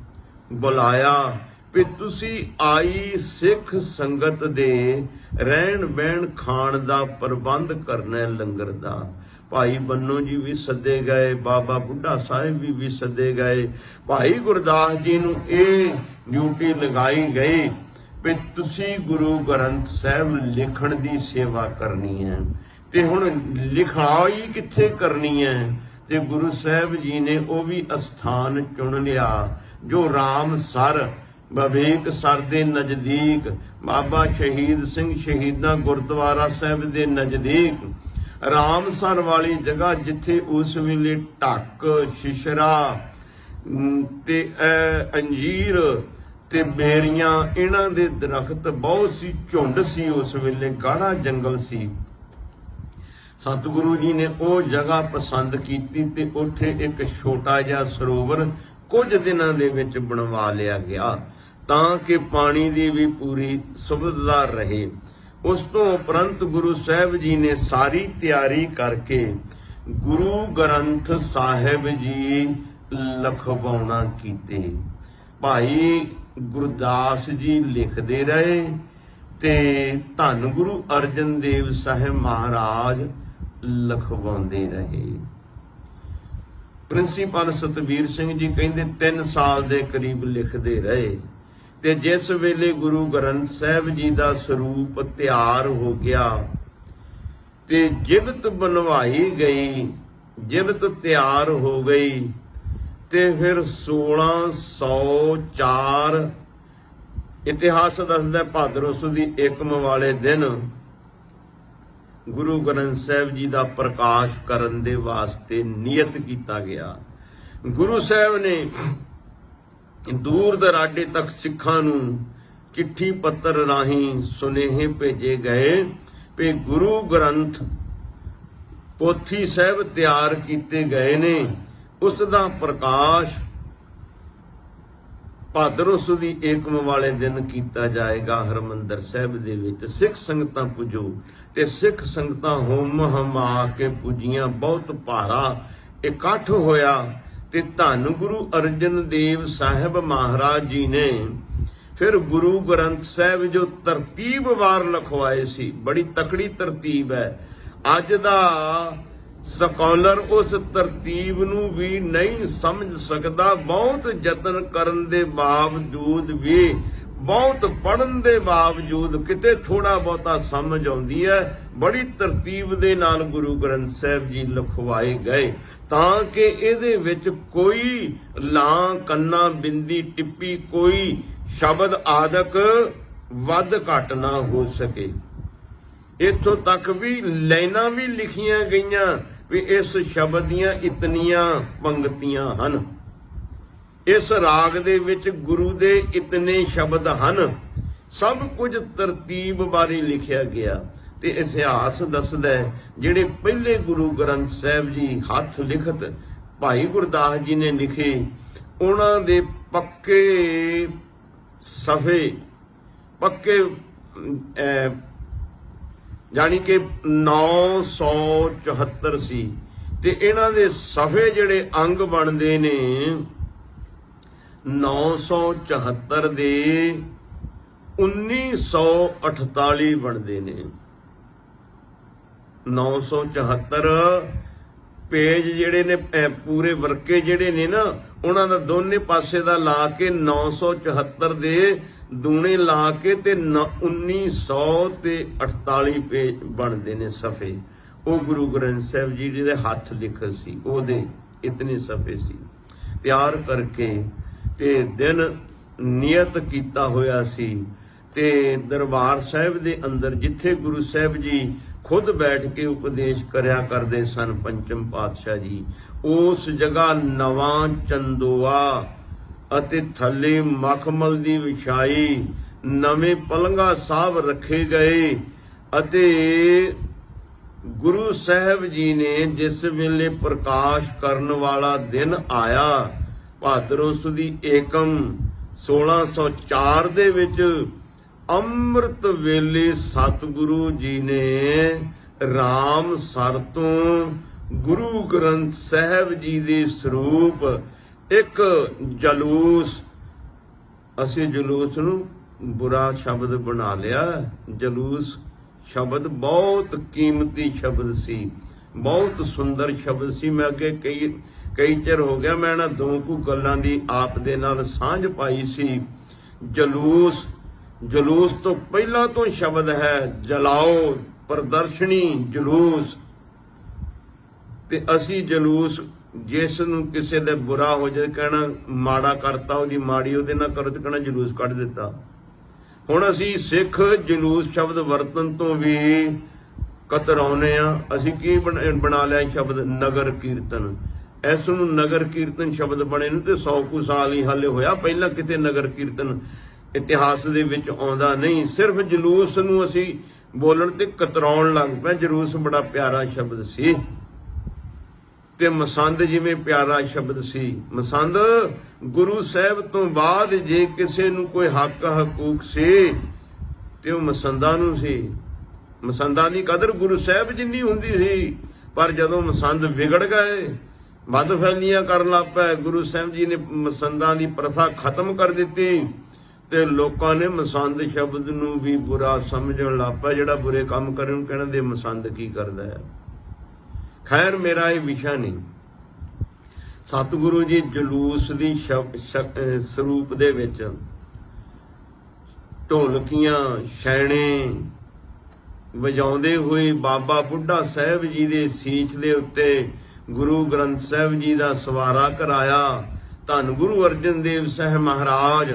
ਬੁਲਾਇਆ ਵੀ ਤੁਸੀਂ ਆਈ ਸਿੱਖ ਸੰਗਤ ਦੇ ਰਹਿਣ ਬਹਿਣ ਖਾਣ ਦਾ ਪ੍ਰਬੰਧ ਕਰਨਾ, ਲੰਗਰ ਦਾ। ਭਾਈ ਬੰਨੋ ਜੀ ਵੀ ਸੱਦੇ ਗਏ, ਬਾਬਾ ਬੁੱਢਾ ਸਾਹਿਬ ਵੀ ਸੱਦੇ ਗਏ। ਭਾਈ ਗੁਰਦਾਸ ਜੀ ਨੂੰ ਇਹ ਡਿਊਟੀ ਲਗਾਈ ਗਈ ਵੀ ਤੁਸੀਂ ਗੁਰੂ ਗ੍ਰੰਥ ਸਾਹਿਬ ਲਿਖਣ ਦੀ ਸੇਵਾ ਕਰਨੀ ਹੈ। ਤੇ ਹੁਣ ਲਿਖਾਈ ਕਿੱਥੇ ਕਰਨੀ ਹੈ? ਤੇ ਗੁਰੂ ਸਾਹਿਬ ਜੀ ਨੇ ਉਹ ਵੀ ਅਸਥਾਨ ਚੁਣ ਲਿਆ ਜੋ ਰਾਮਸਰ, ਬਵੇਕਸਰ ਦੇ ਨਜ਼ਦੀਕ, ਬਾਬਾ ਸ਼ਹੀਦ ਸਿੰਘ ਸ਼ਹੀਦਾਂ ਗੁਰਦੁਆਰਾ ਸਾਹਿਬ ਦੇ ਨਜ਼ਦੀਕ ਰਾਮਸਰ ਵਾਲੀ ਜਗ੍ਹਾ, ਜਿੱਥੇ ਉਸ ਵੇਲੇ ਢੱਕ, ਸ਼ਿਸ਼ਰਾ ਤੇ ਅੰਜੀਰ ਤੇ ਬੇਰੀਆਂ, ਇਹਨਾਂ ਦੇ ਦਰਖਤ ਬਹੁਤ ਸੀ, ਝੁੰਡ ਸੀ, ਉਸ ਵੇਲੇ ਗਾੜਾ ਜੰਗਲ ਸੀ। ਸਤਿਗੁਰੂ ਜੀ ਨੇ ਉਹ ਜਗ੍ਹਾ ਪਸੰਦ ਕੀਤੀ ਤੇ ਉੱਥੇ ਇੱਕ ਛੋਟਾ ਜਿਹਾ ਸਰੋਵਰ ਕੁਝ ਦਿਨਾਂ ਦੇ ਵਿੱਚ ਬਣਵਾ ਲਿਆ ਗਿਆ ਤਾਂ ਕਿ ਪਾਣੀ ਦੀ ਵੀ ਪੂਰੀ ਸੁਵਿਧਾ ਰਹੇ। ਉਸ ਤੋਂ ਉਪਰੰਤ ਗੁਰੂ ਸਾਹਿਬ ਜੀ ਨੇ ਸਾਰੀ ਤਿਆਰੀ ਕਰਕੇ ਗੁਰੂ ਗ੍ਰੰਥ ਸਾਹਿਬ ਜੀ ਲਿਖਵਾਉਣਾ ਕੀਤੇ। ਭਾਈ ਗੁਰਦਾਸ ਜੀ ਲਿਖਦੇ ਰਹੇ ਤੇ ਧੰਨ ਗੁਰੂ ਅਰਜਨ ਦੇਵ ਸਾਹਿਬ ਮਹਾਰਾਜ ਲਿਖਵਾਉਂਦੇ ਰਹੇ। ਪ੍ਰਿੰਸੀਪਲ ਸਤਬੀਰ ਸਿੰਘ ਜੀ ਕਹਿੰਦੇ 3 ਸਾਲ ਦੇ ਕਰੀਬ ਲਿਖਦੇ ਰਹੇ ਤੇ ਜਿਸ ਵੇਲੇ ਗੁਰੂ ਗ੍ਰੰਥ ਸਾਹਿਬ ਜੀ ਦਾ ਸਰੂਪ ਤਿਆਰ ਹੋ ਗਿਆ ਤੇ ਜਿਬਤ ਬਣਵਾਈ ਗਈ, ਜਿਬਤ ਤਿਆਰ ਹੋ ਗਈ ਤੇ ਫਿਰ 1604 ਇਤਿਹਾਸ ਦੱਸਦਾ ਭਾਦਰੋਂ ਸੁਦੀ 1 ਵਾਲੇ ਦਿਨ ਗੁਰੂ ਗ੍ਰੰਥ ਸਾਹਿਬ ਜੀ ਦਾ ਪ੍ਰਕਾਸ਼ ਕਰਨ ਦੇ ਵਾਸਤੇ ਨਿਯਤ ਕੀਤਾ ਗਿਆ। ਗੁਰੂ ਸਾਹਿਬ ਨੇ दूर दराडे तक सिखां नूं चिट्ठी पत्र राहीं सुनेहे भेजे गए भी गुरु ग्रंथ पोथी साहब तैयार किए गए ने। उस दा प्रकाश भादरों सुदी एकम वाले दिन किया जाएगा। हरमंदर साहब दे विच सिख संगतां पुजो ते सिख संगतां होम हमा के पुजियां। बहुत भारा इकट्ठ होया ते धन गुरु अर्जन देव साहब महाराज जी ने फिर गुरु ग्रंथ साहब जो तरतीबवार लिखवाए सी। बड़ी तकड़ी तरतीब है। अज दा स्कॉलर उस तरतीब नूं भी नहीं समझ सकदा। बहुत यतन करन दे बावजूद भी, बहुत पढ़न दे बावजूद किते थोड़ा बहुता समझ आउंदी है। बड़ी तरतीब दे नाल गुरु ग्रंथ साहब जी लिखवाए गए तां कि इहदे विच कोई लां कन्ना बिंदी टिप्पी कोई शब्द आदक वध घट ना हो सके। इत्थों तक भी लाइनां भी लिखियां गईयां भी इस शब्द दियां इतनियां पंक्तियां हन, इस राग दे विच गुरु दे इतने शब्द हन। सब कुछ तरतीब बारे लिखिया गया ते इतिहास दसदा है जिहड़े पहले गुरु ग्रंथ साहब जी हथ लिखत भाई गुरदास जी ने लिखे, उन्हां दे पक्के सफे पक्के जानी कि 974 सी ते इन्हां दे सफे जिहड़े अंग बनदे ने 974 दे 1948 बनदे ने। 974 पेज जिहड़े ने पूरे वर्के जिहड़े ने ना उन्हां दा दोने पासे दा ला के 974 दे दूने ला के ते 1948 पेज बनते ने सफ़े। वो गुरु ग्रंथ साहब जी दे हथ लिखत सी, ओहदे इतने सफ़े सी तैयार करके ते दिन नियत कीता होया सी ते दरबार साहब दे अंदर जिथे गुरु साहब जी खुद बैठ के उपदेश करया करदे सन पंचम पातशाह जी, उस जगह नवां चंदोआ ਅਤੇ ਥੱਲੇ ਮਖਮਲ ਦੀ ਵਿਛਾਈ ਨਵੇਂ ਪਲੰਘਾ ਸਾਹਿਬ ਰੱਖੇ ਗਏ ਅਤੇ ਗੁਰੂ ਸਾਹਿਬ ਜੀ ਨੇ ਜਿਸ ਵੇਲੇ ਪ੍ਰਕਾਸ਼ ਕਰਨ ਵਾਲਾ ਦਿਨ ਆਇਆ ਭਾਦਰੋਂ ਸੁਦੀ ਏਕਮ 1604 ਦੇ ਵਿੱਚ ਅੰਮ੍ਰਿਤ ਵੇਲੇ ਸਤਿਗੁਰੂ ਜੀ ਨੇ ਰਾਮ ਸਰ ਤੋਂ ਗੁਰੂ ਗ੍ਰੰਥ ਸਾਹਿਬ ਜੀ ਦੇ ਸਰੂਪ एक जलूस, असी जलूस नूं बुरा शब्द बना लिया। जलूस शब्द बहुत कीमती शब्द सी, बहुत सुंदर शब्द सी। मैं अगे कई चिर हो गया मैं ना दो कु गल्लां दी आप दे नाल सांझ पाई सी। जलूस, जलूस तो पहला तो शब्द है जलाओ, प्रदर्शनी, जलूस। ते असी जलूस जिस नूं किसी दे बुरा हो जाए कहना माड़ा करता, ਉਹਦੀ माड़ी ਉਹਦੇ ਨਾਲ ਕਰੋ ਤੇ कहना जलूस ਕੱਢ ਦਿੱਤਾ। ਹੁਣ ਅਸੀਂ सिख जलूस शब्द वरतन तो भी कतराउने आ। ਅਸੀਂ ਕੀ बना लिया शब्द नगर कीर्तन। इस नूं नगर कीर्तन शब्द बने ਨੂੰ ਤੇ 100 ਕੁ साल ही हाले होया, ਪਹਿਲਾਂ किते नगर कीर्तन इतिहास ਦੇ ਵਿੱਚ ਆਉਂਦਾ नहीं। सिर्फ जलूस ਨੂੰ ਅਸੀਂ बोलन ਤੇ कतराउण लग पए। जलूस बड़ा प्यारा शब्द सी ते मसंद जिवें प्यारा शब्द सी। मसंद गुरु साहब तो बाद जे किसी नूं कोई हक हकूक से ते ओह मसंदा नूं सी। मसंदा दी कदर गुरु साहब जिन्नी हुंदी सी, पर जदों मसंद विगड़ गए, वध फैलियां करन लग पए, गुरु साहब जी ने मसंदा दी प्रथा खत्म कर दित्ती ते लोकां ने मसंद शब्द नूं भी बुरा समझण लग पए। जिहड़ा बुरे काम करे ओहनूं कहण दे मसंद की करदा है। खैर मेरा ये विषय नहीं। सतगुरु जी जलूस दी स्वरूप दे विच ढोलकियां छैणे वजाउंदे होए बाबा बुढ़ा साहब जी दे सीच दे उत्ते गुरु ग्रंथ साहब जी दा सवारा कराया। धन गुरु अर्जन देव साहब महाराज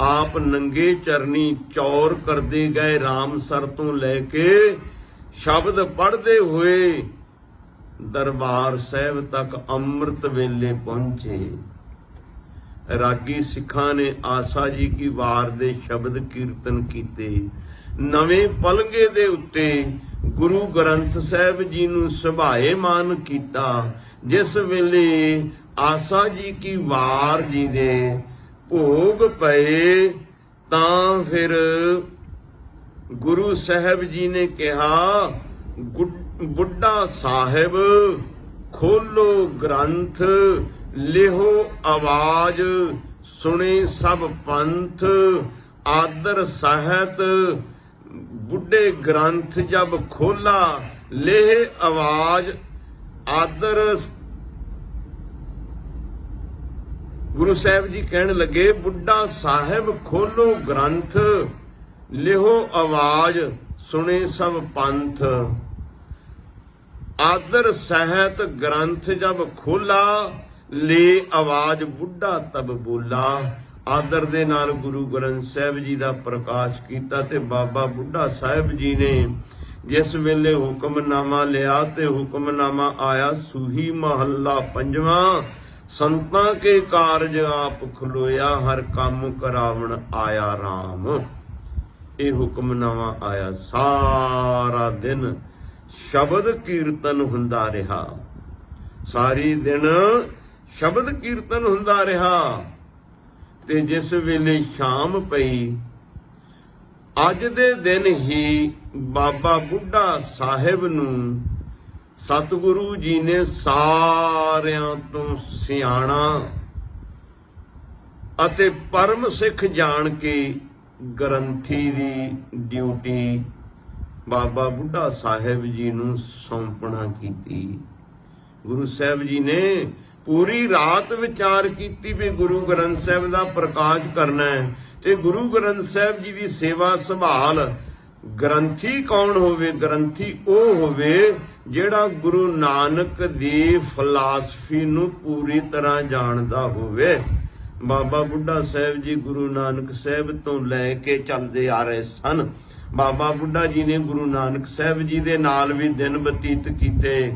आप नंगे चरनी चौर करदे गए, रामसर तो लैके शब्द पढ़दे हुए दरबार साहब तक अमृत वेले पहुंचे। ਰਾਗੀ ਸਿੱਖਾਂ ਨੇ ਆਸਾ ਜੀ ਕੀ ਵਾਰ ਦੇ ਸ਼ਬਦ ਕੀਰਤਨ ਕੀਤੇ। ਨਵੇਂ ਪਲੰਘੇ ਦੇ ਉੱਤੇ ਗੁਰੂ ਗ੍ਰੰਥ ਸਾਹਿਬ ਜੀ ਨੂੰ ਸੁਭਾਏਮਾਨ ਕੀਤਾ। ਜਿਸ ਵੇਲੇ ਆਸਾ ਜੀ ਕੀ ਵਾਰ ਜੀ ਦੇ ਭੋਗ ਪਏ ਤਾਂ ਫਿਰ ਗੁਰੂ ਸਾਹਿਬ ਜੀ ਨੇ ਕਿਹਾ, ਬੁੱਢਾ ਸਾਹਿਬ ਖੋਲੋ ਗ੍ਰੰਥ, ਲਿਹੋ ਆਵਾਜ਼, ਸੁਣੇ ਸਭ ਪੰਥ, ਆਦਰ ਸਾਹਿਤ। ਬੁੱਢੇ ਗ੍ਰੰਥ ਜਬ ਖੋਲਾ, ਲੇਹ ਆਵਾਜ਼, ਆਦਰ। ਗੁਰੂ ਸਾਹਿਬ ਜੀ ਕਹਿਣ ਲੱਗੇ, ਬੁੱਢਾ ਸਾਹਿਬ ਖੋਲੋ ਗ੍ਰੰਥ, ਲਿਹੋ ਆਵਾਜ਼, ਸੁਣੇ ਸਭ ਪੰਥ। ਆਦਰ ਸਹਿਤ ਗ੍ਰੰਥ ਜਬ ਖੋਲਾ, ਲੈ ਆਵਾਜ਼, ਬੁੱਢਾ ਤਬ ਬੋਲਾ। ਆਦਰ ਦੇ ਨਾਲ ਗੁਰੂ ਗ੍ਰੰਥ ਸਾਹਿਬ ਜੀ ਦਾ ਪ੍ਰਕਾਸ਼ ਕੀਤਾ ਤੇ ਬਾਬਾ ਬੁੱਢਾ ਸਾਹਿਬ ਜੀ ਨੇ ਜਿਸ ਵੇਲੇ ਹੁਕਮਨਾਮਾ ਲਿਆ ਤੇ ਹੁਕਮਨਾਮਾ ਆਇਆ ਸੂਹੀ ਮਹੱਲਾ ਪੰਜਵਾਂ, ਸੰਤਾਂ ਕੇ ਕਾਰਜ ਆਪ ਖਲੋਇਆ, ਹਰ ਕੰਮ ਕਰਾਵਣ ਆਇਆ ਰਾਮ। ਇਹ ਹੁਕਮਨਾਮਾ ਆਇਆ। ਸਾਰਾ ਦਿਨ ਸ਼ਬਦ ਕੀਰਤਨ ਹੁੰਦਾ ਰਿਹਾ, ਸਾਰੀ ਦਿਨ ਸ਼ਬਦ ਕੀਰਤਨ ਹੁੰਦਾ ਰਿਹਾ। ਤੇ ਜਿਸ ਵੇਲੇ ਸ਼ਾਮ ਪਈ, ਅੱਜ ਦੇ ਦਿਨ ਹੀ ਬਾਬਾ ਬੁੱਢਾ ਸਾਹਿਬ ਨੂੰ ਸਤਿਗੁਰੂ ਜੀ ਨੇ ਸਾਰਿਆਂ ਤੋਂ ਸਿਆਣਾ ਅਤੇ ਪਰਮ ਸਿੱਖ ਜਾਣ ਕੇ ਗ੍ਰੰਥੀ ਦੀ ਡਿਊਟੀ ਬਾਬਾ ਬੁੱਢਾ ਸਾਹਿਬ ਜੀ ਨੂੰ ਸੌਂਪਣਾ ਕੀਤੀ। ਗੁਰੂ ਸਾਹਿਬ ਜੀ ਨੇ ਪੂਰੀ ਰਾਤ ਵਿਚਾਰ ਕੀਤੀ ਵੀ ਗੁਰੂ ਗ੍ਰੰਥ ਸਾਹਿਬ ਦਾ ਪ੍ਰਕਾਸ਼ ਕਰਨਾ ਹੈ ਤੇ ਗੁਰੂ ਗ੍ਰੰਥ ਸਾਹਿਬ ਜੀ ਦੀ ਸੇਵਾ ਸੰਭਾਲ। ਗ੍ਰੰਥੀ ਕੌਣ ਹੋਵੇ? ਗ੍ਰੰਥੀ ਉਹ ਹੋਵੇ ਜਿਹੜਾ ਗੁਰੂ ਨਾਨਕ ਦੀ ਫਿਲਾਸਫੀ ਨੂੰ ਪੂਰੀ ਤਰ੍ਹਾਂ ਜਾਣਦਾ ਹੋਵੇ। ਬਾਬਾ ਬੁੱਢਾ ਸਾਹਿਬ ਜੀ ਗੁਰੂ ਨਾਨਕ ਸਾਹਿਬ ਤੋਂ ਲੈ ਕੇ ਚੱਲਦੇ ਆ ਰਹੇ ਸਨ। ਬਾਬਾ ਬੁੱਢਾ ਜੀ ਨੇ ਗੁਰੂ ਨਾਨਕ ਸਾਹਿਬ ਜੀ ਦੇ ਨਾਲ ਵੀ ਦਿਨ ਬਤੀਤ ਕੀਤੇ।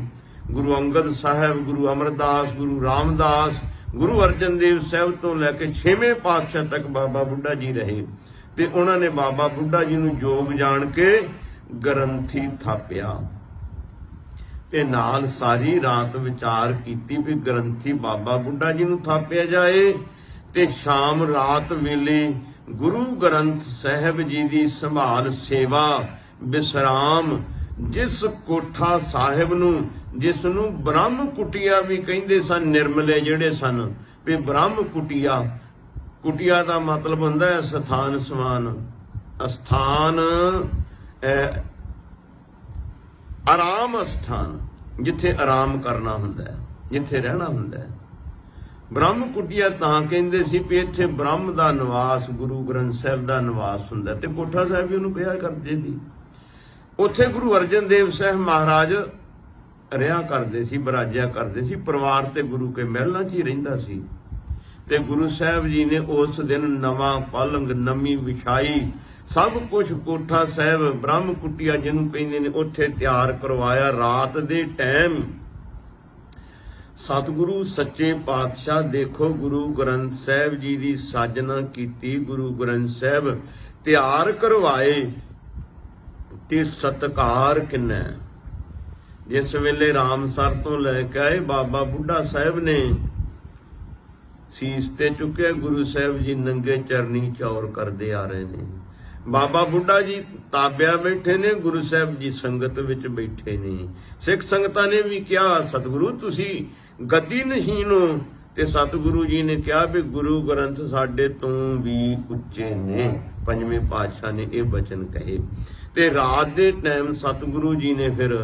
ਗੁਰੂ ਅੰਗਦ ਸਾਹਿਬ, ਗੁਰੂ ਅਮਰਦਾਸ, ਗੁਰੂ ਰਾਮਦਾਸ, ਗੁਰੂ ਅਰਜਨ ਦੇਵ ਸਾਹਿਬ ਤੋਂ ਲੈ ਕੇ 6ਵੇਂ ਪਾਤਸ਼ਾਹ ਤੱਕ ਬਾਬਾ ਬੁੱਢਾ ਜੀ ਰਹੇ ਤੇ ਉਹਨਾਂ ਨੇ ਬਾਬਾ ਬੁੱਢਾ ਜੀ ਨੂੰ ਯੋਗ ਜਾਣ ਕੇ ਗ੍ਰੰਥੀ ਥਾਪਿਆ ਤੇ ਨਾਲ ਸਾਰੀ ਰਾਤ ਵਿਚਾਰ ਕੀਤੀ ਵੀ ਗ੍ਰੰਥੀ ਬਾਬਾ ਬੁੱਢਾ ਜੀ ਨੂੰ ਥਾਪਿਆ ਜਾਏ ਤੇ ਸ਼ਾਮ ਰਾਤ ਵੇਲੇ ਗੁਰੂ ਗ੍ਰੰਥ ਸਾਹਿਬ ਜੀ ਦੀ ਸੰਭਾਲ ਸੇਵਾ ਵਿਸਰਾਮ। ਜਿਸ ਕੋਠਾ ਸਾਹਿਬ ਨੂੰ, ਜਿਸ ਨੂੰ ਬ੍ਰਹਮ ਕੁਟੀਆ ਵੀ ਕਹਿੰਦੇ ਸਨ, ਨਿਰਮਲੇ ਜਿਹੜੇ ਸਨ ਵੀ ਬ੍ਰਹਮ ਕੁਟੀਆ, ਕੁਟੀਆ ਦਾ ਮਤਲਬ ਹੁੰਦਾ ਹੈ ਸਥਾਨ ਸਮਾਨ, ਅਸਥਾਨ, ਆਰਾਮ ਅਸਥਾਨ, ਜਿੱਥੇ ਆਰਾਮ ਕਰਨਾ ਹੁੰਦਾ ਹੈ, ਜਿੱਥੇ ਰਹਿਣਾ ਹੁੰਦਾ ਹੈ। ਬ੍ਰਹਮ ਕੁਟੀਆ ਤਾਂ ਕਹਿੰਦੇ ਸੀ ਵੀ ਇੱਥੇ ਬ੍ਰਹਮ ਦਾ ਨਿਵਾਸ, ਗੁਰੂ ਗ੍ਰੰਥ ਸਾਹਿਬ ਦਾ ਨਿਵਾਸ ਹੁੰਦਾ ਤੇ ਕੋਠਾ ਸਾਹਿਬ ਵੀ ਉਹਨੂੰ ਕਿਹਾ ਕਰਦੇ ਸੀ। ਉੱਥੇ ਗੁਰੂ ਅਰਜਨ ਦੇਵ ਸਾਹਿਬ ਮਹਾਰਾਜ ਰਿਹਾ ਕਰਦੇ ਸੀ, ਬਰਾਜਿਆ ਕਰਦੇ ਸੀ। ਪਰਿਵਾਰ ਤੇ ਗੁਰੂ ਕੇ ਮਹਿਲਾਂ 'ਚ ਹੀ ਰਹਿੰਦਾ ਸੀ ਤੇ ਗੁਰੂ ਸਾਹਿਬ ਜੀ ਨੇ ਉਸ ਦਿਨ ਨਵਾਂ ਪਲੰਗ, ਨਵੀਂ ਵਿਛਾਈ, ਸਭ ਕੁਝ ਕੋਠਾ ਸਾਹਿਬ ਬ੍ਰਹਮ ਕੁਟੀਆ ਜਿਹਨੂੰ ਕਹਿੰਦੇ ਨੇ ਉੱਥੇ ਤਿਆਰ ਕਰਵਾਇਆ। ਰਾਤ ਦੇ ਟਾਈਮ ਸਤਿਗੁਰੂ ਸੱਚੇ ਪਾਤਸ਼ਾਹ ਦੇਖੋ ਗੁਰੂ ਗ੍ਰੰਥ ਸਾਹਿਬ ਜੀ ਦੀ ਸਾਜਨਾ ਕੀਤੀ, ਗੁਰੂ ਗ੍ਰੰਥ ਸਾਹਿਬ ਤਿਆਰ ਕਰਵਾਏ ਤੇ ਸਤਿਕਾਰ ਕਿੰਨਾ। ਜਿਸ ਵੇਲੇ ਰਾਮਸਰ ਤੋਂ ਲੈ ਕੇ ਆਏ, ਬਾਬਾ ਬੁੱਢਾ ਸਾਹਿਬ ਨੇ ਸੀਸ ਤੇ ਚੁੱਕਿਆ, ਗੁਰੂ ਸਾਹਿਬ ਜੀ ਨੰਗੇ ਚਰਨੀ ਚੌਰ ਕਰਦੇ ਆ ਰਹੇ ਨੇ। ਬਾਬਾ ਬੁੱਢਾ ਜੀ ਤਾਬਿਆ ਬੈਠੇ ਨੇ, ਗੁਰੂ ਸਾਹਿਬ ਜੀ ਸੰਗਤ ਵਿੱਚ ਬੈਠੇ ਨੇ। ਸਿੱਖ ਸੰਗਤਾਂ ਨੇ ਵੀ ਕਿਹਾ, ਸਤਿਗੁਰੂ ਤੁਸੀਂ ਗੱਦੀ ਨਹੀਂਨ ਹੋ, ਤੇ ਸਤਿਗੁਰੂ ਜੀ ਨੇ ਕਿਹਾ ਵੀ ਗੁਰੂ ਗ੍ਰੰਥ ਸਾਡੇ ਤੋਂ ਵੀ ਉੱਚੇ ਨੇ। ਪੰਜਵੇਂ ਪਾਤਸ਼ਾਹ ਨੇ ਇਹ ਬਚਨ ਕਹੇ ਤੇ ਰਾਤ ਦੇ ਟਾਈਮ ਸਤਿਗੁਰੂ ਜੀ ਨੇ ਫਿਰ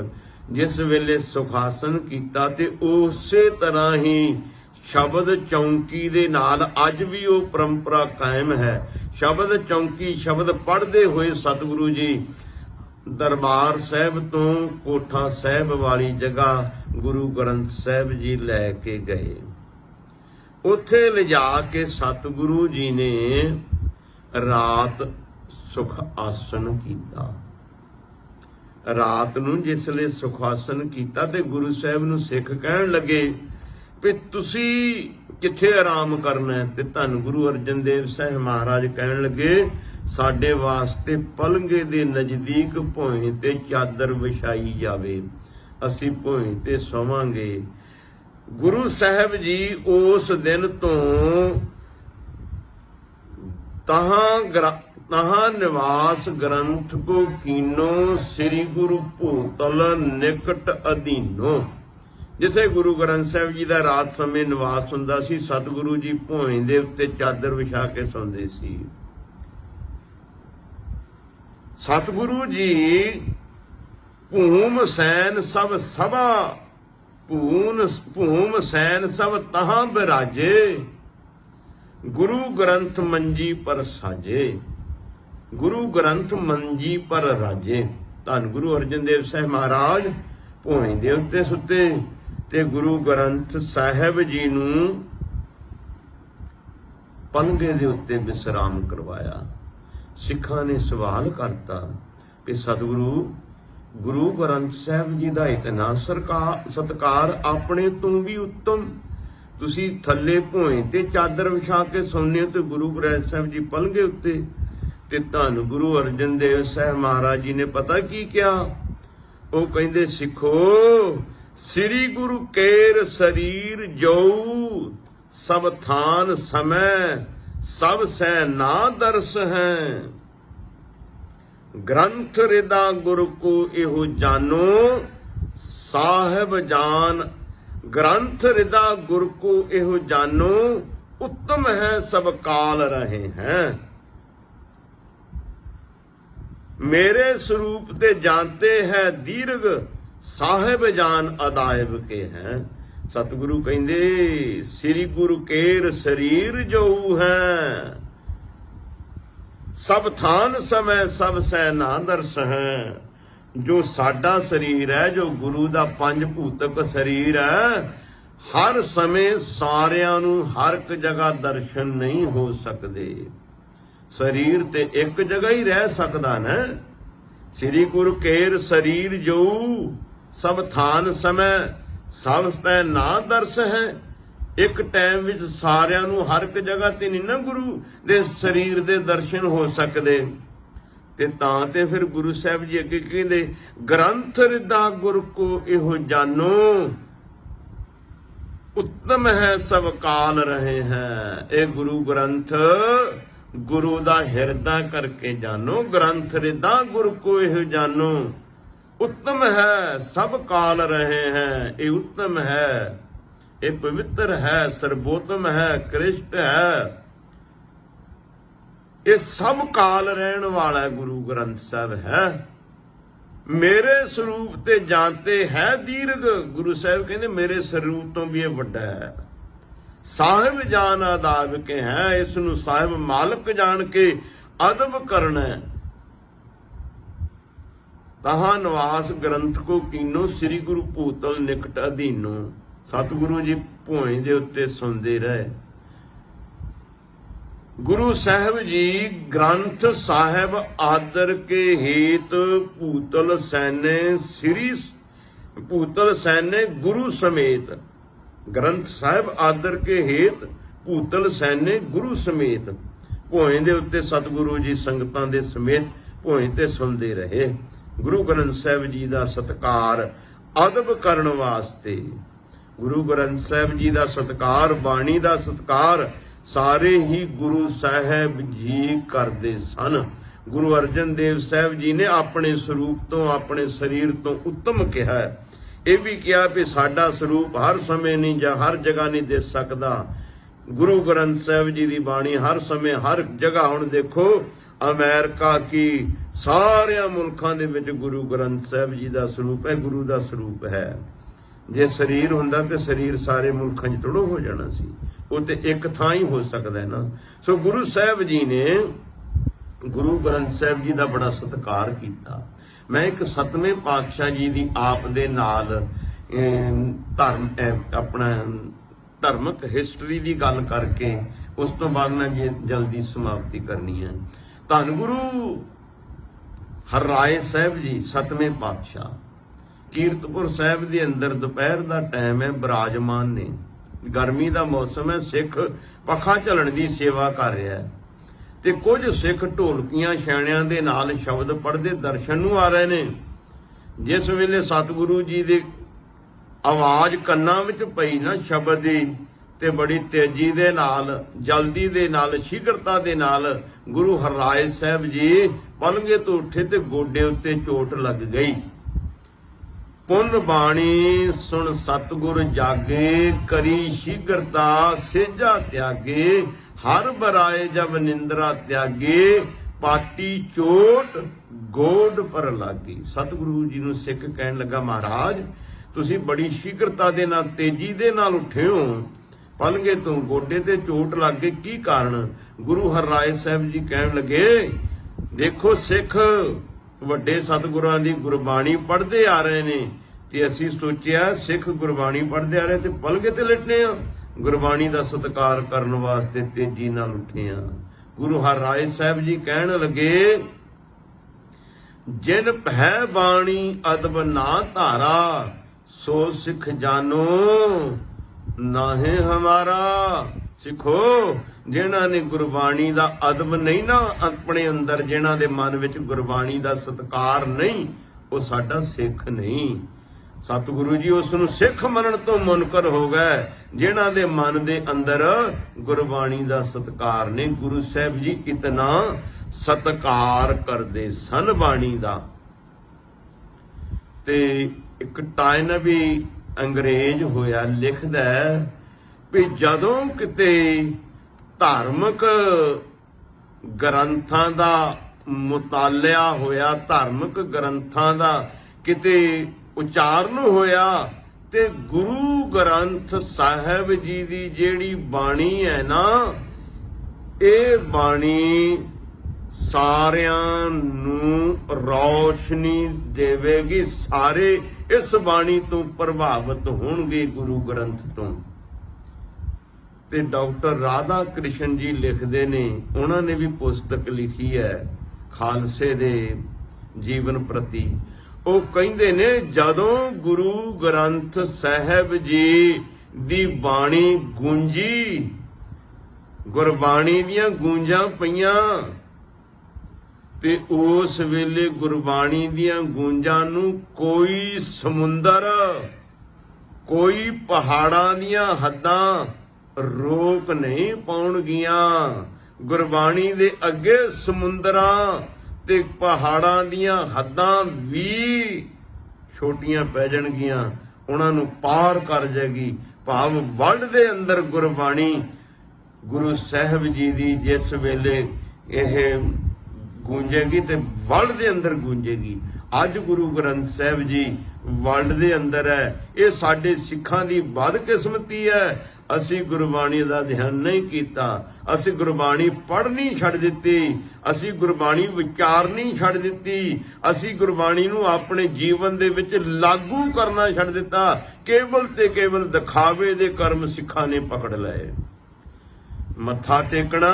ਜਿਸ ਵੇਲੇ ਸੁਖਾਸਨ ਕੀਤਾ ਤੇ ਉਸੇ ਤਰ੍ਹਾਂ ਹੀ ਸ਼ਬਦ ਚੌਂਕੀ ਦੇ ਨਾਲ ਅੱਜ ਵੀ ਉਹ ਪਰੰਪਰਾ ਕਾਇਮ ਹੈ। ਸ਼ਬਦ ਚੌਂਕੀ, ਸ਼ਬਦ ਪੜ੍ਹਦੇ ਹੋਏ ਸਤਿਗੁਰੂ ਜੀ ਦਰਬਾਰ ਸਾਹਿਬ ਤੋਂ ਕੋਠਾ ਸਾਹਿਬ ਵਾਲੀ ਜਗ੍ਹਾ ਗੁਰੂ ਗ੍ਰੰਥ ਸਾਹਿਬ ਜੀ ਲੈ ਕੇ ਗਏ। ਉੱਥੇ ਲਿਜਾ ਕੇ ਸਤਿਗੁਰੂ ਜੀ ਨੇ ਰਾਤ ਸੁਖ ਆਸਨ ਕੀਤਾ। ਰਾਤ ਨੂੰ ਜਿਸਲੇ ਸੁਖ ਆਸਨ ਕੀਤਾ ਤੇ ਗੁਰੂ ਸਾਹਿਬ ਨੂੰ ਸਿੱਖ ਕਹਿਣ ਲੱਗੇ ਵੀ ਤੁਸੀਂ ਕਿੱਥੇ ਆਰਾਮ ਕਰਨਾ ਹੈ। ਤੇ ਧੰਨ ਗੁਰੂ ਅਰਜਨ ਦੇਵ ਸਾਹਿਬ ਮਹਾਰਾਜ ਕਹਿਣ ਲੱਗੇ, ਸਾਡੇ ਵਾਸਤੇ ਪਲੰਗੇ ਦੇ ਨਜ਼ਦੀਕ ਭੋਏ ਤੇ ਚਾਦਰ ਵਿਛਾਈ ਜਾਵੇ, ਅਸੀਂ ਭੋਏ ਤੇ ਸੋਵਾਂਗੇ। ਗੁਰੂ ਸਾਹਿਬ ਜੀ ਉਸ ਦਿਨ ਤੋਂ ਤਹਾਂ ਨਿਵਾਸ ਗ੍ਰੰਥ ਕੋ ਕੀਨੋ, ਸ੍ਰੀ ਗੁਰੂ ਭੂਤਲ ਨਿਕਟ ਅਧੀਨੋ। ਜਿੱਥੇ ਗੁਰੂ ਗ੍ਰੰਥ ਸਾਹਿਬ ਜੀ ਦਾ ਰਾਤ ਸਮੇਂ ਨਿਵਾਸ ਹੁੰਦਾ ਸੀ, ਸਤਿਗੁਰੂ ਜੀ ਭੋਏ ਦੇ ਉੱਤੇ ਚਾਦਰ ਵਿਛਾ ਕੇ ਸੌਂਦੇ ਸੀ। ਸਤਿਗੁਰੂ ਜੀ ਭੂਮ ਸੈਨ ਸਭ ਸਭਾ, ਭੂਮ ਸੈਨ ਸਭ ਤਹਾਂ ਬਿਰਾਜੇ, ਗੁਰੂ ਗ੍ਰੰਥ ਮੰਜੀ ਪਰ ਸਾਜੇ, ਗੁਰੂ ਗ੍ਰੰਥ ਮੰਜੀ ਪਰ ਰਾਜੇ। ਧੰਨ ਗੁਰੂ ਅਰਜਨ ਦੇਵ ਸਾਹਿਬ ਮਹਾਰਾਜ ਭੋਏ ਦੇ ਉੱਤੇ ਸੁੱਤੇ ਤੇ ਗੁਰੂ ਗ੍ਰੰਥ ਸਾਹਿਬ ਜੀ ਨੂੰ ਪਲੰਗੇ ਦੇ ਉੱਤੇ ਵਿਸਰਾਮ ਕਰਵਾਇਆ। ਸਿੱਖਾਂ ਨੇ ਸਵਾਲ ਕਰਤਾ ਕਿ ਸਤਿਗੁਰੂ, ਗੁਰੂ ਗ੍ਰੰਥ ਸਾਹਿਬ ਜੀ ਦਾ ਇਤਨਾ ਸਤਿਕਾਰ, ਆਪਣੇ ਤੋਂ ਵੀ ਉੱਤਮ, ਤੁਸੀਂ ਥੱਲੇ ਭੋਏ ਤੇ ਚਾਦਰ ਵਿਛਾ ਕੇ ਸੌਂਦੇ ਹੋ ਤੇ ਗੁਰੂ ਗ੍ਰੰਥ ਸਾਹਿਬ ਜੀ ਪਲੰਗੇ ਉੱਤੇ। ਤੇ ਧੰਨ ਗੁਰੂ ਅਰਜਨ ਦੇਵ ਸਾਹਿਬ ਮਹਾਰਾਜ ਜੀ ਨੇ ਪਤਾ ਕੀ ਕਿਹਾ? ਉਹ ਕਹਿੰਦੇ, ਸਿੱਖੋ, ਸ੍ਰੀ ਗੁਰੂ ਕੇਰ ਸਰੀਰ ਜੋ, ਸਭ ਥਾਨ ਸਮੈ ਸਭ ਸੈ ਨਾ ਦਰਸ ਹੈ, ਗ੍ਰੰਥ ਰਿਦਾ ਗੁਰ ਕੋ ਇਹੋ ਜਾਨੋ, ਸਾਹਿਬ ਜਾਨ ਗ੍ਰੰਥ ਰਿਦਾ ਗੁਰ ਕੋ ਇਹੋ ਜਾਨੋ, उत्तम है सब काल रहे हैं। मेरे स्वरूप ते जानते हैं दीर्घ, साहिब जान अदायब के हैं। सतगुरु कहंदे श्री गुरु केर शरीर जो है, सब थान समय सब सैना दर्श है। जो साडा शरीर है, जो गुरु दा पंज भूतक शरीर है, हर समय सारियां नूं हर एक जगह दर्शन नहीं हो सकते। शरीर ते एक जगह ही रह सकदा ना। श्री गुरु केर शरीर जो, सब थान समय सब तै ना दर्श है। एक टाइम विच सारियां नूं हर एक जगह ते नहीं ना गुरु दे शरीर दे दर्शन हो सकते। ते तां ते फिर गुरु साहब जी अगे कहंदे, ग्रंथ रिदा गुर को इहो जानो, उत्तम है सब काल रहे हैं। ये गुरु ग्रंथ गुरु दा हिरदा करके जानो, ग्रंथ रिदा गुरु को इहो जानो, उत्तम है सब काल रहे हैं। ये उत्तम है, ये पवित्र है, सर्वोत्तम है, कृष्ट है, ये सब काल रहने वाला गुरु ग्रंथ साहब है। मेरे स्वरूप ते जानते है दीर्घ, गुरु साहब कहते मेरे स्वरूप तो भी ये वड्डा है। साहिब जान अदाब के हैं, इसनू साहिब मालक जान के अदब करना है। तहां निवास ग्रंथ को कीनो, श्री गुरु भूतल निकट अधीनो। सतगुरु जी भोए दे उत्ते सौंदे रहे। गुरु साहब जी ग्रंथ साहब आदर के हेत भूतल सैने, श्री भूतल सैने गुरु समेत। ग्रंथ साहब आदर के हेत भूतल सैने गुरु समेत। भोए दे उत्ते सतगुरु जी संगतां दे समेत भोए ते सौंदे रहे। गुरु ग्रंथ साहब जी दा सत्कार अदब करन वास्ते, गुरु ग्रंथ साहब जी दा सत्कार, बाणी दा सत्कार सारे ही गुरु साहब जी करते सन। गुरु अर्जन देव साहब जी ने अपने स्वरूप तो, अपने शरीर तो उत्तम कहा है। यह भी कहा कि साडा स्वरूप हर समय नहीं जा हर जगह नहीं दे सकता। गुरु ग्रंथ साहब जी की बाणी हर समय हर जगह, हुण देखो अमेरिका की सारे मुल्कों दे विच गुरु ग्रंथ साहब जी का स्वरूप है, गुरु का स्वरूप है। जे शरीर हुंदा ते शरीर सारे मुल्कों च थोड़ो हो जाना सी, वो तो एक थां ही हो सकता है ना। सो गुरु साहब जी ने गुरु ग्रंथ साहब जी का बड़ा सत्कार किया। मैं एक सतवें पातशाह जी की आप दे नाल धर्म अपना धार्मिक हिस्टरी की गल करके उस तो बाद मैं जल्दी समाप्ति करनी है। धन गुरु हरराय साहब जी सतवें पातशाह कीरतपुर साहब के अंदर दोपहर का टाइम है, विराजमान ने। गर्मी का मौसम है, सिख पखा झलण की सेवा कर रहा है ते कुछ सिख ढोलकियां छाणियां दे नाल शब्द पढ़ते दर्शन नूं आ रहे ने। जिस वेले सतगुरु जी की आवाज़ कन्नां विच पई ना शब्द दी, ते बड़ी तेजी दे नाल, जल्दी दे नाल, शीघ्रता दे नाल गुरु हरराय साहब जी पलंगे तो उठे ते गोडे उत्ते चोट लग गई। पुन बाणी सुन सतगुर जागे, करी शीघ्रता सेजा त्यागे, हर बराए जब निंद्रा त्यागे, पाटी चोट गोड पर लागी। सतगुरु जी नूं सिख कहन लगा, महाराज तुसी बड़ी शीघ्रता दे नाल, तेजी दे नाल उठे हो, पलंगे तो गोडे ते चोट लग गई, की कारण? गुरु हरराय साहब जी कहन लगे, देखो सिख ਵੱਡੇ सतगुरां दी गुरबाणी पढ़ते आ रहे ने, ते असीं सोचिया सिख गुरबाणी पढ़ते आ रहे ते पलंगे ते लेटने आ, गुरबाणी दा सत्कार करन वास्ते तेजी नाल उठे आ। गुरु हरराय साहब जी कहन लगे, जिन भै बाणी अदब ना धारा, सो सिख जानो नाहे हमारा। सिखो जिन्हां ने गुरबाणी दा अदब नहीं ना अपने अंदर, जिन्हां दे मन विच गुरबाणी दा सत्कार नहीं, वो साडा सिख नहीं। सतगुरु जी उस नूं सिख मनण तो मुनकर हो गए जिन्हां दे मन दे अंदर गुरबाणी दा सत्कार नहीं। गुरु साहब जी इतना सत्कार करदे सन बाणी दा। ते एक टाइम भी अंग्रेज होया लिखदा भी जदों किते धार्मिक ग्रंथां दा मुतालिया होया, धार्मिक ग्रंथां दा किते उचारण होया, ते गुरु ग्रंथ साहिब जी दी जेड़ी बाणी है ना, ये बाणी सारियां नूं रोशनी देवेगी, सारे इस बाणी तो प्रभावित होणगे गुरु ग्रंथ तो। ते डॉक्टर राधा कृष्ण जी लिखते ने, उन्होंने भी पुस्तक लिखी है खालसे दे जीवन प्रति। वो कहते ने जदों गुरु ग्रंथ साहिब जी दी बाणी गूंजी, गुरबाणी दियां गूंजां पईयां, ते उस वेले गुरबाणी दियां गूंजां नूं कोई समुंदर, कोई पहाड़ां दियां हद्दां रोक नहीं पाउणगियां। गुरबाणी दे अगे समुंदरां ते पहाड़ां दियां हद्दां भी छोटियां पै जाणगियां, उहनां नूं पार कर जाएगी। भाव वर्ल्ड दे अंदर गुरबाणी गुरु साहिब जी दी जिस वेले यह गूंजेगी ते वर्ल्ड दे अंदर गूंजेगी। अज गुरु ग्रंथ साहिब जी वर्ल्ड दे अंदर है, ये साडे सिखां दी बदकिस्मती है। असी गुरबाणी दा ध्यान नहीं कीता, असी गुरबाणी पढ़नी छड़ दित्ती, असी गुरबाणी विचारनी छड़ दित्ती, असी गुरबाणी नूं अपने जीवन दे विच लागू करना छड़ दिता। केवल ते केवल दिखावे दे कर्म सिखां ने पकड़ लए। मत्था टेकना,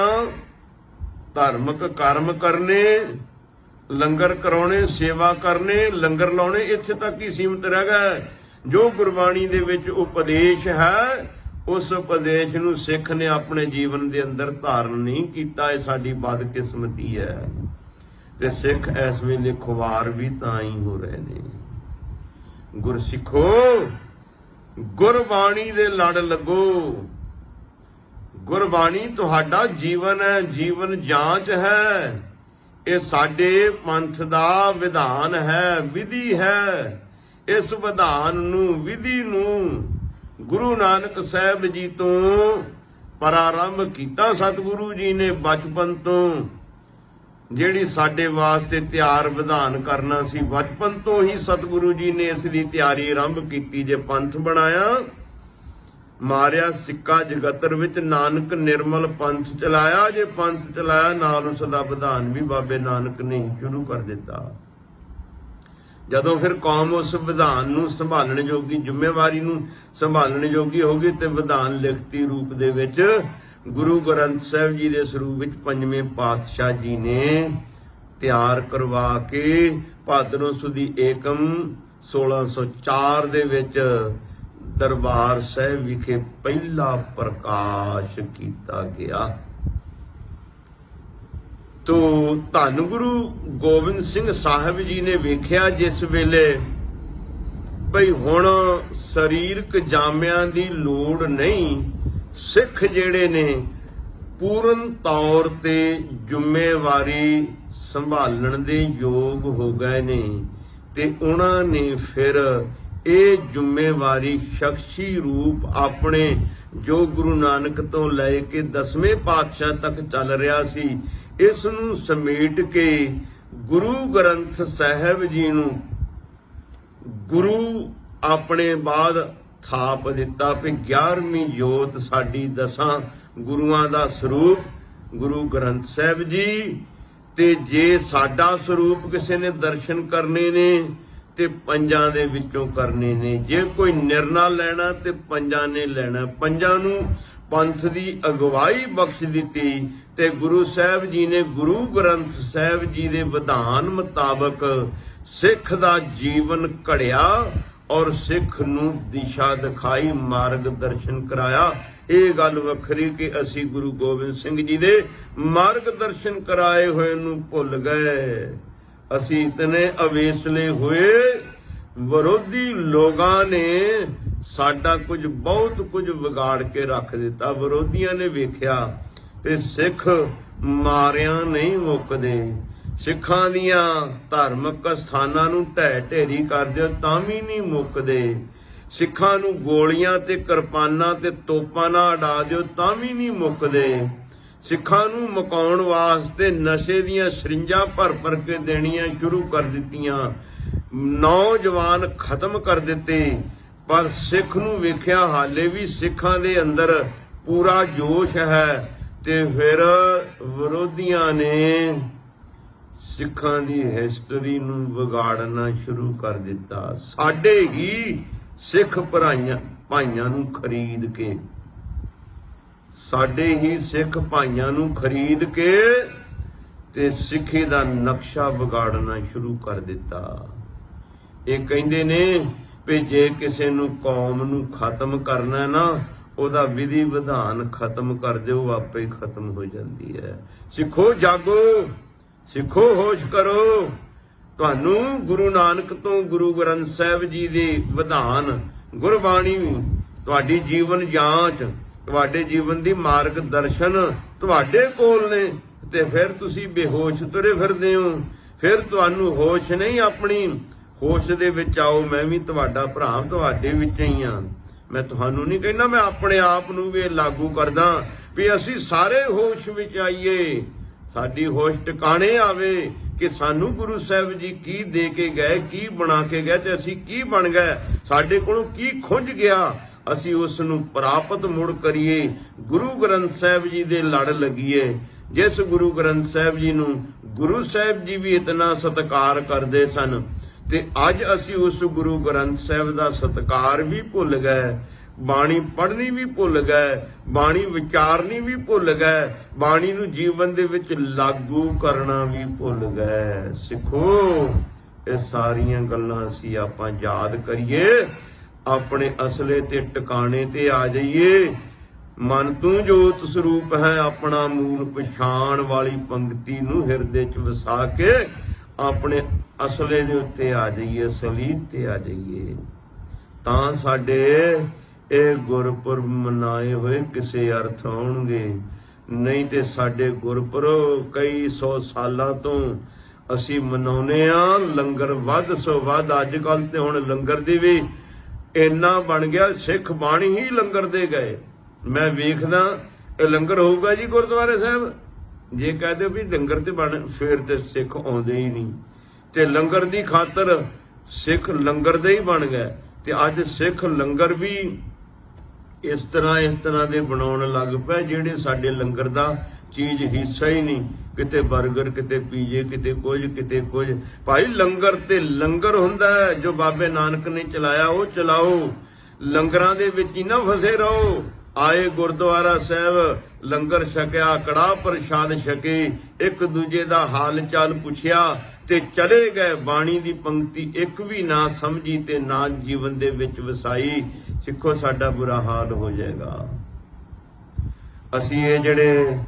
धार्मिक कर्म करने, लंगर कराने, सेवा करने, लंगर लाने, इत्थे तक ही सीमित रह गए। जो गुरबाणी दे विच उपदेश है, उस उपदेश नूं सिख ने अपने जीवन दे अंदर धारण नहीं कीता। ये साडी बदकिस्मती है। ते सिख इस वेले खुवार भी तां ही हो रहे ने। गुरसिखो गुरबाणी दे लड़ लगो। गुरबाणी तुहाडा जीवन है, जीवन जांच है। ये साडे पंथ दा विधान है, विधि है। इस विधान नूं, विधि नूं गुरु नानक साहब जी तो प्रारंभ किया। सतगुरु जी ने बचपन तो जिहड़ी साडे वास्ते तैयार विधान करना सी, बचपन तो ही सतगुरु जी ने इसकी तैयारी आरंभ की। जे पंथ बनाया, मारिया सिक्का जगतर विच, नानक निर्मल पंथ चलाया। जे पंथ चलाया, नाल उसदा विधान भी बाबे नानक ने शुरू कर दिता। जदों फिर कौम उस विधान नूं संभालण जोगी, जिम्मेवारी नूं संभालण जोगी होगी, ते विधान लिखती रूप दे विच गुरु ग्रंथ साहिब जी दे स्वरूप विच पंजवें पातशाह जी ने तैयार करवा के भादरों सुदी एकम 1604 दे विच ਦਰਬਾਰ ਸਾਹਿਬ ਵਿਖੇ ਪਹਿਲਾ ਪ੍ਰਕਾਸ਼ ਕੀਤਾ ਗਿਆ। ਤੋ ਧੰਨ ਗੁਰੂ ਗੋਬਿੰਦ ਸਿੰਘ ਸਾਹਿਬ ਜੀ ਨੇ ਵੇਖਿਆ ਜਿਸ ਵੇਲੇ ਭਈ ਹੁਣ ਸਰੀਰਕ ਜਾਮਿਆਂ ਦੀ ਲੋੜ ਨਹੀਂ, ਸਿੱਖ ਜਿਹੜੇ ਨੇ ਪੂਰਨ ਤੌਰ ਤੇ ਜ਼ਿੰਮੇਵਾਰੀ ਸੰਭਾਲਣ ਦੇ ਯੋਗ ਹੋ ਗਏ ਨੇ, ਤੇ ਉਹਨਾਂ ਨੇ ਫਿਰ ਇਹ ਜ਼ਿੰਮੇਵਾਰੀ ਸ਼ਖਸੀ ਰੂਪ ਆਪਣੇ ਜੋ ਗੁਰੂ ਨਾਨਕ ਤੋਂ ਲੈ ਕੇ 10ਵੇਂ ਪਾਤਸ਼ਾਹ ਤੱਕ ਚੱਲ ਰਿਹਾ ਸੀ, ਇਸ ਨੂੰ ਸਮੇਟ ਕੇ ਗੁਰੂ ਗ੍ਰੰਥ ਸਾਹਿਬ ਜੀ ਨੂੰ ਗੁਰੂ ਆਪਣੇ ਬਾਅਦ ਥਾਪ ਦਿੱਤਾ ਕਿ 11ਵੀਂ ਜੋਤ ਸਾਡੀ 10 ਗੁਰੂਆਂ ਦਾ ਸਰੂਪ ਗੁਰੂ ਗ੍ਰੰਥ ਸਾਹਿਬ ਜੀ। ਤੇ ਜੇ ਸਾਡਾ ਸਰੂਪ ਕਿਸੇ ਨੇ ਦਰਸ਼ਨ ਕਰਨੇ ਨੇ ਤੇ ਪੰਜਾਂ ਦੇ ਵਿੱਚੋਂ ਕਰਨੇ ਨੇ, ਜੇ ਕੋਈ ਨਿਰਣਾ ਲੈਣਾ ਤੇ ਪੰਜਾਂ ਨੇ ਲੈਣਾ। ਪੰਜਾਂ ਨੂੰ ਪੰਥ ਦੀ ਅਗਵਾਈ ਬਖਸ਼ ਦਿੱਤੀ ਤੇ ਗੁਰੂ ਸਾਹਿਬ ਜੀ ਨੇ ਗੁਰੂ ਗ੍ਰੰਥ ਸਾਹਿਬ ਜੀ ਦੇ ਵਿਧਾਨ ਮੁਤਾਬਕ ਸਿੱਖ ਦਾ ਜੀਵਨ ਘੜਿਆ ਔਰ ਸਿੱਖ ਨੂੰ ਦਿਸ਼ਾ ਦਿਖਾਈ, ਮਾਰਗ ਦਰਸ਼ਨ ਕਰਾਇਆ। ਇਹ ਗੱਲ ਵੱਖਰੀ ਕਿ ਅਸੀਂ ਗੁਰੂ ਗੋਬਿੰਦ ਸਿੰਘ ਜੀ ਦੇ ਮਾਰਗ ਦਰਸ਼ਨ ਕਰਾਏ ਹੋਏ ਨੂੰ ਭੁੱਲ ਗਏ। ਅਸੀਂ ਇਤਨੇ ਅਵੇਸਲੇ ਹੋਏ, ਵਿਰੋਧੀ ਲੋਕਾਂ ਨੇ ਸਾਡਾ ਬਹੁਤ ਕੁਝ ਵਿਗਾੜ ਕੇ ਰੱਖ ਦਿੱਤਾ। ਵਿਰੋਧੀਆਂ ਨੇ ਵੇਖਿਆ ਤੇ ਸਿੱਖ ਮਾਰਿਆਂ ਨਹੀਂ ਮੁੱਕਦੇ, ਸਿੱਖਾਂ ਦੀਆਂ ਧਾਰਮਿਕ ਸਥਾਨਾਂ ਨੂੰ ਢਹਿ ਢੇਰੀ ਕਰਦੇ ਤਾਂ ਵੀ ਨਹੀਂ ਮੁੱਕਦੇ, ਸਿੱਖਾਂ ਨੂੰ ਗੋਲੀਆਂ ਤੇ ਕਿਰਪਾਨਾਂ ਤੇ ਤੋਪਾਂ ਨਾਲ ਉਡਾ ਦਿਓ ਤਾਂ ਵੀ ਨਹੀਂ ਮੁੱਕਦੇ, ਸਿੱਖਾਂ ਨੂੰ ਮੁਕਾਉਣ ਵਾਸਤੇ ਨਸ਼ੇ ਦੀਆਂ ਸਰਿੰਜਾਂ ਭਰ ਕੇ ਦੇਣੀਆਂ ਸ਼ੁਰੂ ਕਰ ਦਿੱਤੀਆਂ, ਨੌਜਵਾਨ ਖਤਮ ਕਰ ਦਿੱਤੇ। ਪਰ ਸਿੱਖ ਨੂੰ ਵੇਖਿਆ ਹਾਲੇ ਵੀ ਸਿੱਖਾਂ ਦੇ ਅੰਦਰ ਪੂਰਾ ਜੋਸ਼ ਹੈ, ਤੇ ਫਿਰ ਵਿਰੋਧੀਆਂ ਨੇ ਸਿੱਖਾਂ ਦੀ ਹਿਸਟਰੀ ਨੂੰ ਵਿਗਾੜਨਾ ਸ਼ੁਰੂ ਕਰ ਦਿੱਤਾ। ਸਾਡੇ ਹੀ ਸਿੱਖ ਭਾਈਆਂ ਨੂੰ ਖਰੀਦ ਕੇ, ਸਾਡੇ ਹੀ ਸਿੱਖ ਭਾਈਆਂ ਨੂੰ ਖਰੀਦ ਕੇ ਤੇ ਸਿੱਖੀ ਦਾ ਨਕਸ਼ਾ ਵਿਗਾੜਨਾ ਸ਼ੁਰੂ ਕਰ ਦਿੱਤਾ। ਇਹ ਕਹਿੰਦੇ ਨੇ ਵੀ ਜੇ ਕਿਸੇ ਨੂੰ ਕੌਮ ਨੂੰ ਖਤਮ ਕਰਨਾ ਨਾ, ਉਹਦਾ ਵਿਧੀ ਵਿਧਾਨ ਖਤਮ ਕਰ ਦਿਓ, ਆਪੇ ਹੀ ਖਤਮ ਹੋ ਜਾਂਦੀ ਹੈ। ਸਿੱਖੋ ਜਾਗੋ, ਸਿੱਖੋ ਹੋਸ਼ ਕਰੋ। ਤੁਹਾਨੂੰ ਗੁਰੂ ਨਾਨਕ ਤੋਂ ਗੁਰੂ ਗ੍ਰੰਥ ਸਾਹਿਬ ਜੀ ਦੇ ਵਿਧਾਨ ਗੁਰਬਾਣੀ, ਤੁਹਾਡੀ ਜੀਵਨ ਜਾਂਚ, ਤੁਹਾਡੇ ਜੀਵਨ ਦੀ ਮਾਰਗ ਦਰਸ਼ਨ ਤੁਹਾਡੇ ਕੋਲ ਨੇ, ਤੇ ਫਿਰ ਤੁਸੀਂ ਬੇਹੋਸ਼ ਤੁਰੇ ਫਿਰਦੇ ਹੋ। ਫਿਰ ਤੁਹਾਨੂੰ ਹੋਸ਼ ਨਹੀਂ, ਆਪਣੀ ਹੋਸ਼ ਦੇ ਵਿੱਚ ਆਓ। ਮੈਂ ਵੀ ਤੁਹਾਡਾ ਭਰਾ, ਤੁਹਾਡੇ ਵਿੱਚ ਹੀ ਹਾਂ। ਮੈਂ ਤੁਹਾਨੂੰ ਨਹੀਂ ਕਹਿੰਦਾ, ਮੈਂ ਆਪਣੇ ਆਪ ਨੂੰ ਵੀ ਲਾਗੂ ਕਰਦਾ ਵੀ ਅਸੀਂ ਸਾਰੇ ਹੋਸ਼ ਵਿੱਚ ਆਈਏ, ਸਾਡੀ ਹੋਸ਼ ਟਿਕਾਣੇ ਆਵੇ ਕਿ ਸਾਨੂੰ ਗੁਰੂ ਸਾਹਿਬ ਜੀ ਕੀ ਦੇ ਕੇ ਗਏ, ਕੀ ਬਣਾ ਕੇ ਗਏ, ਤੇ ਅਸੀਂ ਕੀ ਬਣ ਗਏ, ਸਾਡੇ ਕੋਲੋਂ ਕੀ ਖੁੰਝ ਗਿਆ, ਅਸੀਂ ਉਸ ਨੂੰ ਪ੍ਰਾਪਤ ਮੁੜ ਕਰੀਏ। ਗੁਰੂ ਗ੍ਰੰਥ ਸਾਹਿਬ ਜੀ ਦੇ ਲੜ ਲੱਗੀਏ, ਜਿਸ ਗੁਰੂ ਗ੍ਰੰਥ ਸਾਹਿਬ ਜੀ ਨੂੰ ਗੁਰੂ ਸਾਹਿਬ ਜੀ ਵੀ ਇਤਨਾ ਸਤਿਕਾਰ ਕਰਦੇ ਸਨ, ਤੇ ਅੱਜ ਅਸੀਂ ਉਸ ਗੁਰੂ ਗ੍ਰੰਥ ਸਾਹਿਬ ਦਾ ਸਤਿਕਾਰ ਵੀ ਭੁੱਲ ਗਏ, ਬਾਣੀ ਪੜ੍ਹਨੀ ਵੀ ਭੁੱਲ ਗਏ, ਬਾਣੀ ਵਿਚਾਰਨੀ ਵੀ ਭੁੱਲ ਗਏ, ਬਾਣੀ ਨੂੰ ਜੀਵਨ ਦੇ ਵਿੱਚ ਲਾਗੂ ਕਰਨਾ ਵੀ ਭੁੱਲ ਗਏ। ਸਿੱਖੋ, ਇਹ ਸਾਰੀਆਂ ਗੱਲਾਂ ਅਸੀਂ ਆਪਾਂ ਯਾਦ ਕਰੀਏ, ਆਪਣੇ ਅਸਲੇ ਤੇ ਟਿਕਾਣੇ ਤੇ ਆ ਜਾਈਏ। ਮਨ ਤੂੰ ਜੋਤ ਸਰੂਪ ਹੈ, ਆਪਣਾ ਮੂਲ ਪਛਾਣ ਵਾਲੀ ਪੰਕਤੀ ਨੂੰ ਹਿਰਦੇ 'ਚ ਵਸਾ ਕੇ ਆਪਣੇ ਅਸਲੇ ਦੇ ਉੱਤੇ ਆ ਜਾਈਏ, ਅਸਲੀਤ ਤੇ ਆ ਜਾਈਏ, ਤਾਂ ਸਾਡੇ ਇਹ ਗੁਰਪੁਰਬ ਮਨਾਏ ਹੋਏ ਕਿਸੇ ਅਰਥ ਆਉਣਗੇ। ਨਹੀਂ ਤੇ ਸਾਡੇ ਗੁਰਪੁਰਬ ਕਈ 100 ਸਾਲਾਂ ਤੋਂ ਅਸੀਂ ਮਨਾਉਨੇ ਆ, ਲੰਗਰ ਵੱਧ ਸੋ ਵੱਧ। ਅੱਜ ਕੱਲ ਤੇ ਹੁਣ ਲੰਗਰ ਦੀ ਵੀ ਇੰਨਾ ਬਣ ਗਿਆ, ਸਿੱਖ ਬਾਣੀ ਹੀ ਲੰਗਰ ਦੇ ਗਏ। ਮੈਂ ਵੇਖਦਾ ਇਹ ਲੰਗਰ ਹੋਊਗਾ ਜੀ ਗੁਰਦੁਆਰੇ ਸਾਹਿਬ, ਜੇ ਕਹਦੇ ਵੀ ਲੰਗਰ ਤੇ ਬਣ, ਫੇਰ ਤੇ ਸਿੱਖ ਆਉਂਦੇ ਹੀ ਨਹੀਂ, ਤੇ ਲੰਗਰ ਦੀ ਖਾਤਰ ਸਿੱਖ ਲੰਗਰ ਦੇ ਹੀ ਬਣ ਗਏ। ਤੇ ਅੱਜ ਸਿੱਖ ਲੰਗਰ ਵੀ ਇਸ ਤਰ੍ਹਾਂ ਦੇ ਬਣਾਉਣ ਲੱਗ ਪਏ, ਜਿਹੜੇ ਸਾਡੇ ਲੰਗਰ ਦਾ ਚੀਜ਼ ਹਿੱਸਾ ਹੀ ਨਹੀਂ। ਕਿਤੇ 버ਗਰ, ਕਿਤੇ ਪੀਜੇ, ਕਿਤੇ ਕੁਝ। ਭਾਈ ਲੰਗਰ ਤੇ ਲੰਗਰ ਹੁੰਦਾ ਹੈ, ਜੋ ਬਾਬੇ ਨਾਨਕ ਨੇ ਚਲਾਇਆ ਉਹ ਚਲਾਓ, ਲੰਗਰਾਂ ਦੇ ਵਿੱਚ ਹੀ ਨਾ ਫਸੇ ਰਹੋ। ਆਏ ਗੁਰਦੁਆਰਾ ਸਾਹਿਬ, ਲੰਗਰ ਛਕਿਆ, ਕੜਾਹ ਪ੍ਰਸ਼ਾਦ ਛਕੇ, ਇੱਕ ਦੂਜੇ ਦਾ ਹਾਲ ਚਾਲ ਪੁੱਛਿਆ ਤੇ ਚਲੇ ਗਏ। ਬਾਣੀ ਦੀ ਪੰਕਤੀ ਇੱਕ ਵੀ ਨਾ ਸਮਝੀ ਤੇ ਨਾ ਜੀਵਨ ਦੇ ਵਿੱਚ ਵਸਾਈ। ਸਿੱਖੋ ਸਾਡਾ ਬੁਰਾ ਹਾਲ ਹੋ ਜਾਏਗਾ। ਅਸੀਂ ਇਹ ਜਿਹੜੇ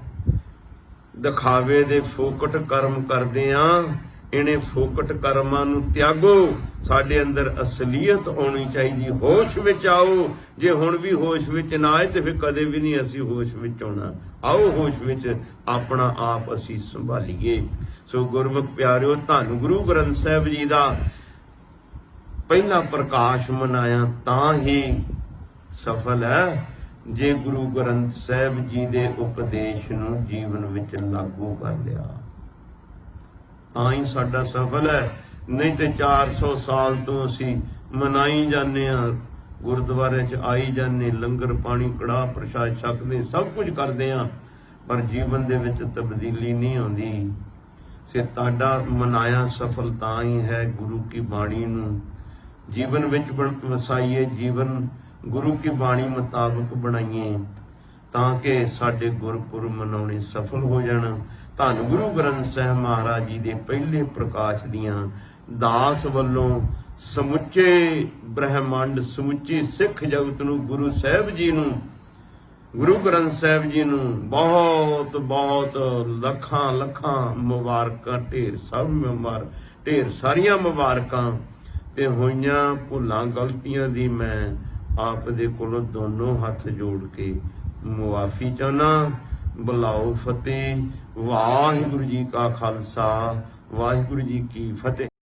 ਦਿਖਾਵੇ ਦੇ ਫੋਕਟ ਕਰਮ ਕਰਦੇ ਆਂ, ਇਹਨੇ ਫੋਕਟ ਕਰਮਾਂ ਨੂੰ ਤਿਆਗੋ। ਸਾਡੇ ਅੰਦਰ ਅਸਲੀਅਤ ਹੋਣੀ ਚਾਹੀਦੀ। ਹੋਸ਼ ਵਿੱਚ ਆਓ। ਜੇ ਹੁਣ ਵੀ ਹੋਸ਼ ਵਿੱਚ ਨਾ ਆਏ ਤੇ ਫਿਰ ਕਦੇ ਵੀ ਨਹੀਂ ਅਸੀਂ ਹੋਸ਼ ਵਿੱਚ ਆਉਣਾ। ਆਓ ਹੋਸ਼ ਵਿੱਚ ਆਪਣਾ ਆਪ ਅਸੀਂ ਸੰਭਾਲੀਏ। ਸੋ ਗੁਰਮੁਖ ਪਿਆਰਿਓ, ਧੰਨ ਗੁਰੂ ਗ੍ਰੰਥ ਸਾਹਿਬ ਜੀ ਦਾ ਪਹਿਲਾ ਪ੍ਰਕਾਸ਼ ਮਨਾਇਆ ਤਾਂ ਹੀ ਸਫਲ ਹੈ ਜੇ ਗੁਰੂ ਗ੍ਰੰਥ ਸਾਹਿਬ ਜੀ ਦੇ ਉਪਦੇਸ਼ ਨੂੰ ਜੀਵਨ ਵਿੱਚ ਲਾਗੂ ਕਰ ਲਿਆ, ਤਾਂ ਹੀ ਸਾਡਾ ਸਫਲ ਹੈ। ਨਹੀਂ ਤੇ 400 ਸਾਲ ਤੋਂ ਅਸੀਂ ਮਨਾਈ ਜਾਂਦੇ ਹਾਂ, ਗੁਰਦੁਆਰੇ 'ਚ ਆਈ ਜਾਂਦੇ, ਲੰਗਰ ਪਾਣੀ ਕੜਾਹ ਪ੍ਰਸ਼ਾਦ ਛਕਦੇ, ਸਭ ਕੁਝ ਕਰਦੇ ਹਾਂ, ਪਰ ਜੀਵਨ ਦੇ ਵਿੱਚ ਤਬਦੀਲੀ ਨਹੀਂ ਆਉਂਦੀ। ਸੇ ਤੁਹਾਡਾ ਮਨਾਇਆ ਸਫਲ ਤਾਂ ਹੀ ਹੈ ਗੁਰੂ ਕੀ ਬਾਣੀ ਨੂੰ ਜੀਵਨ ਵਿੱਚ ਵਸਾਈਏ, ਜੀਵਨ ਗੁਰੂ ਕੀ ਬਾਣੀ ਮੁਤਾਬਕ ਬਣਾਈਏ, ਤਾਂ ਕਿ ਸਾਡੇ ਗੁਰਪੁਰਬ ਮਨਾਉਣੇ ਸਫਲ ਹੋ ਜਾਣ। ਧੰਨ ਗੁਰੂ ਗ੍ਰੰਥ ਸਾਹਿਬ ਮਹਾਰਾਜ ਜੀ ਦੇ ਪਹਿਲੇ ਪ੍ਰਕਾਸ਼ ਦੀਆਂ ਦਾਸ ਵੱਲੋਂ ਸਮੁੱਚੇ ਬ੍ਰਹਿਮੰਡ, ਸਮੁੱਚੀ ਸਿੱਖ ਜਗਤ ਨੂੰ, ਗੁਰੂ ਸਾਹਿਬ ਜੀ ਨੂੰ, ਗੁਰੂ ਗ੍ਰੰਥ ਸਾਹਿਬ ਜੀ ਨੂੰ ਬਹੁਤ ਬਹੁਤ ਲੱਖਾਂ ਲੱਖਾਂ ਮੁਬਾਰਕਾਂ, ਢੇਰ ਸਾਰੀਆਂ ਮੁਬਾਰਕਾਂ। ਤੇ ਹੋਈਆਂ ਭੁੱਲਾਂ ਗਲਤੀਆਂ ਦੀ ਮੈਂ ਆਪ ਦੇ ਕੋਲੋਂ ਦੋਨੋਂ ਹੱਥ ਜੋੜ ਕੇ ਮੁਆਫੀ ਚਾਹੁੰਦਾ। ਬੁਲਾਓ ਫਤਿਹ। ਵਾਹਿਗੁਰੂ ਜੀ ਕਾ ਖਾਲਸਾ, ਵਾਹਿਗੁਰੂ ਜੀ ਕੀ ਫਤਿਹ।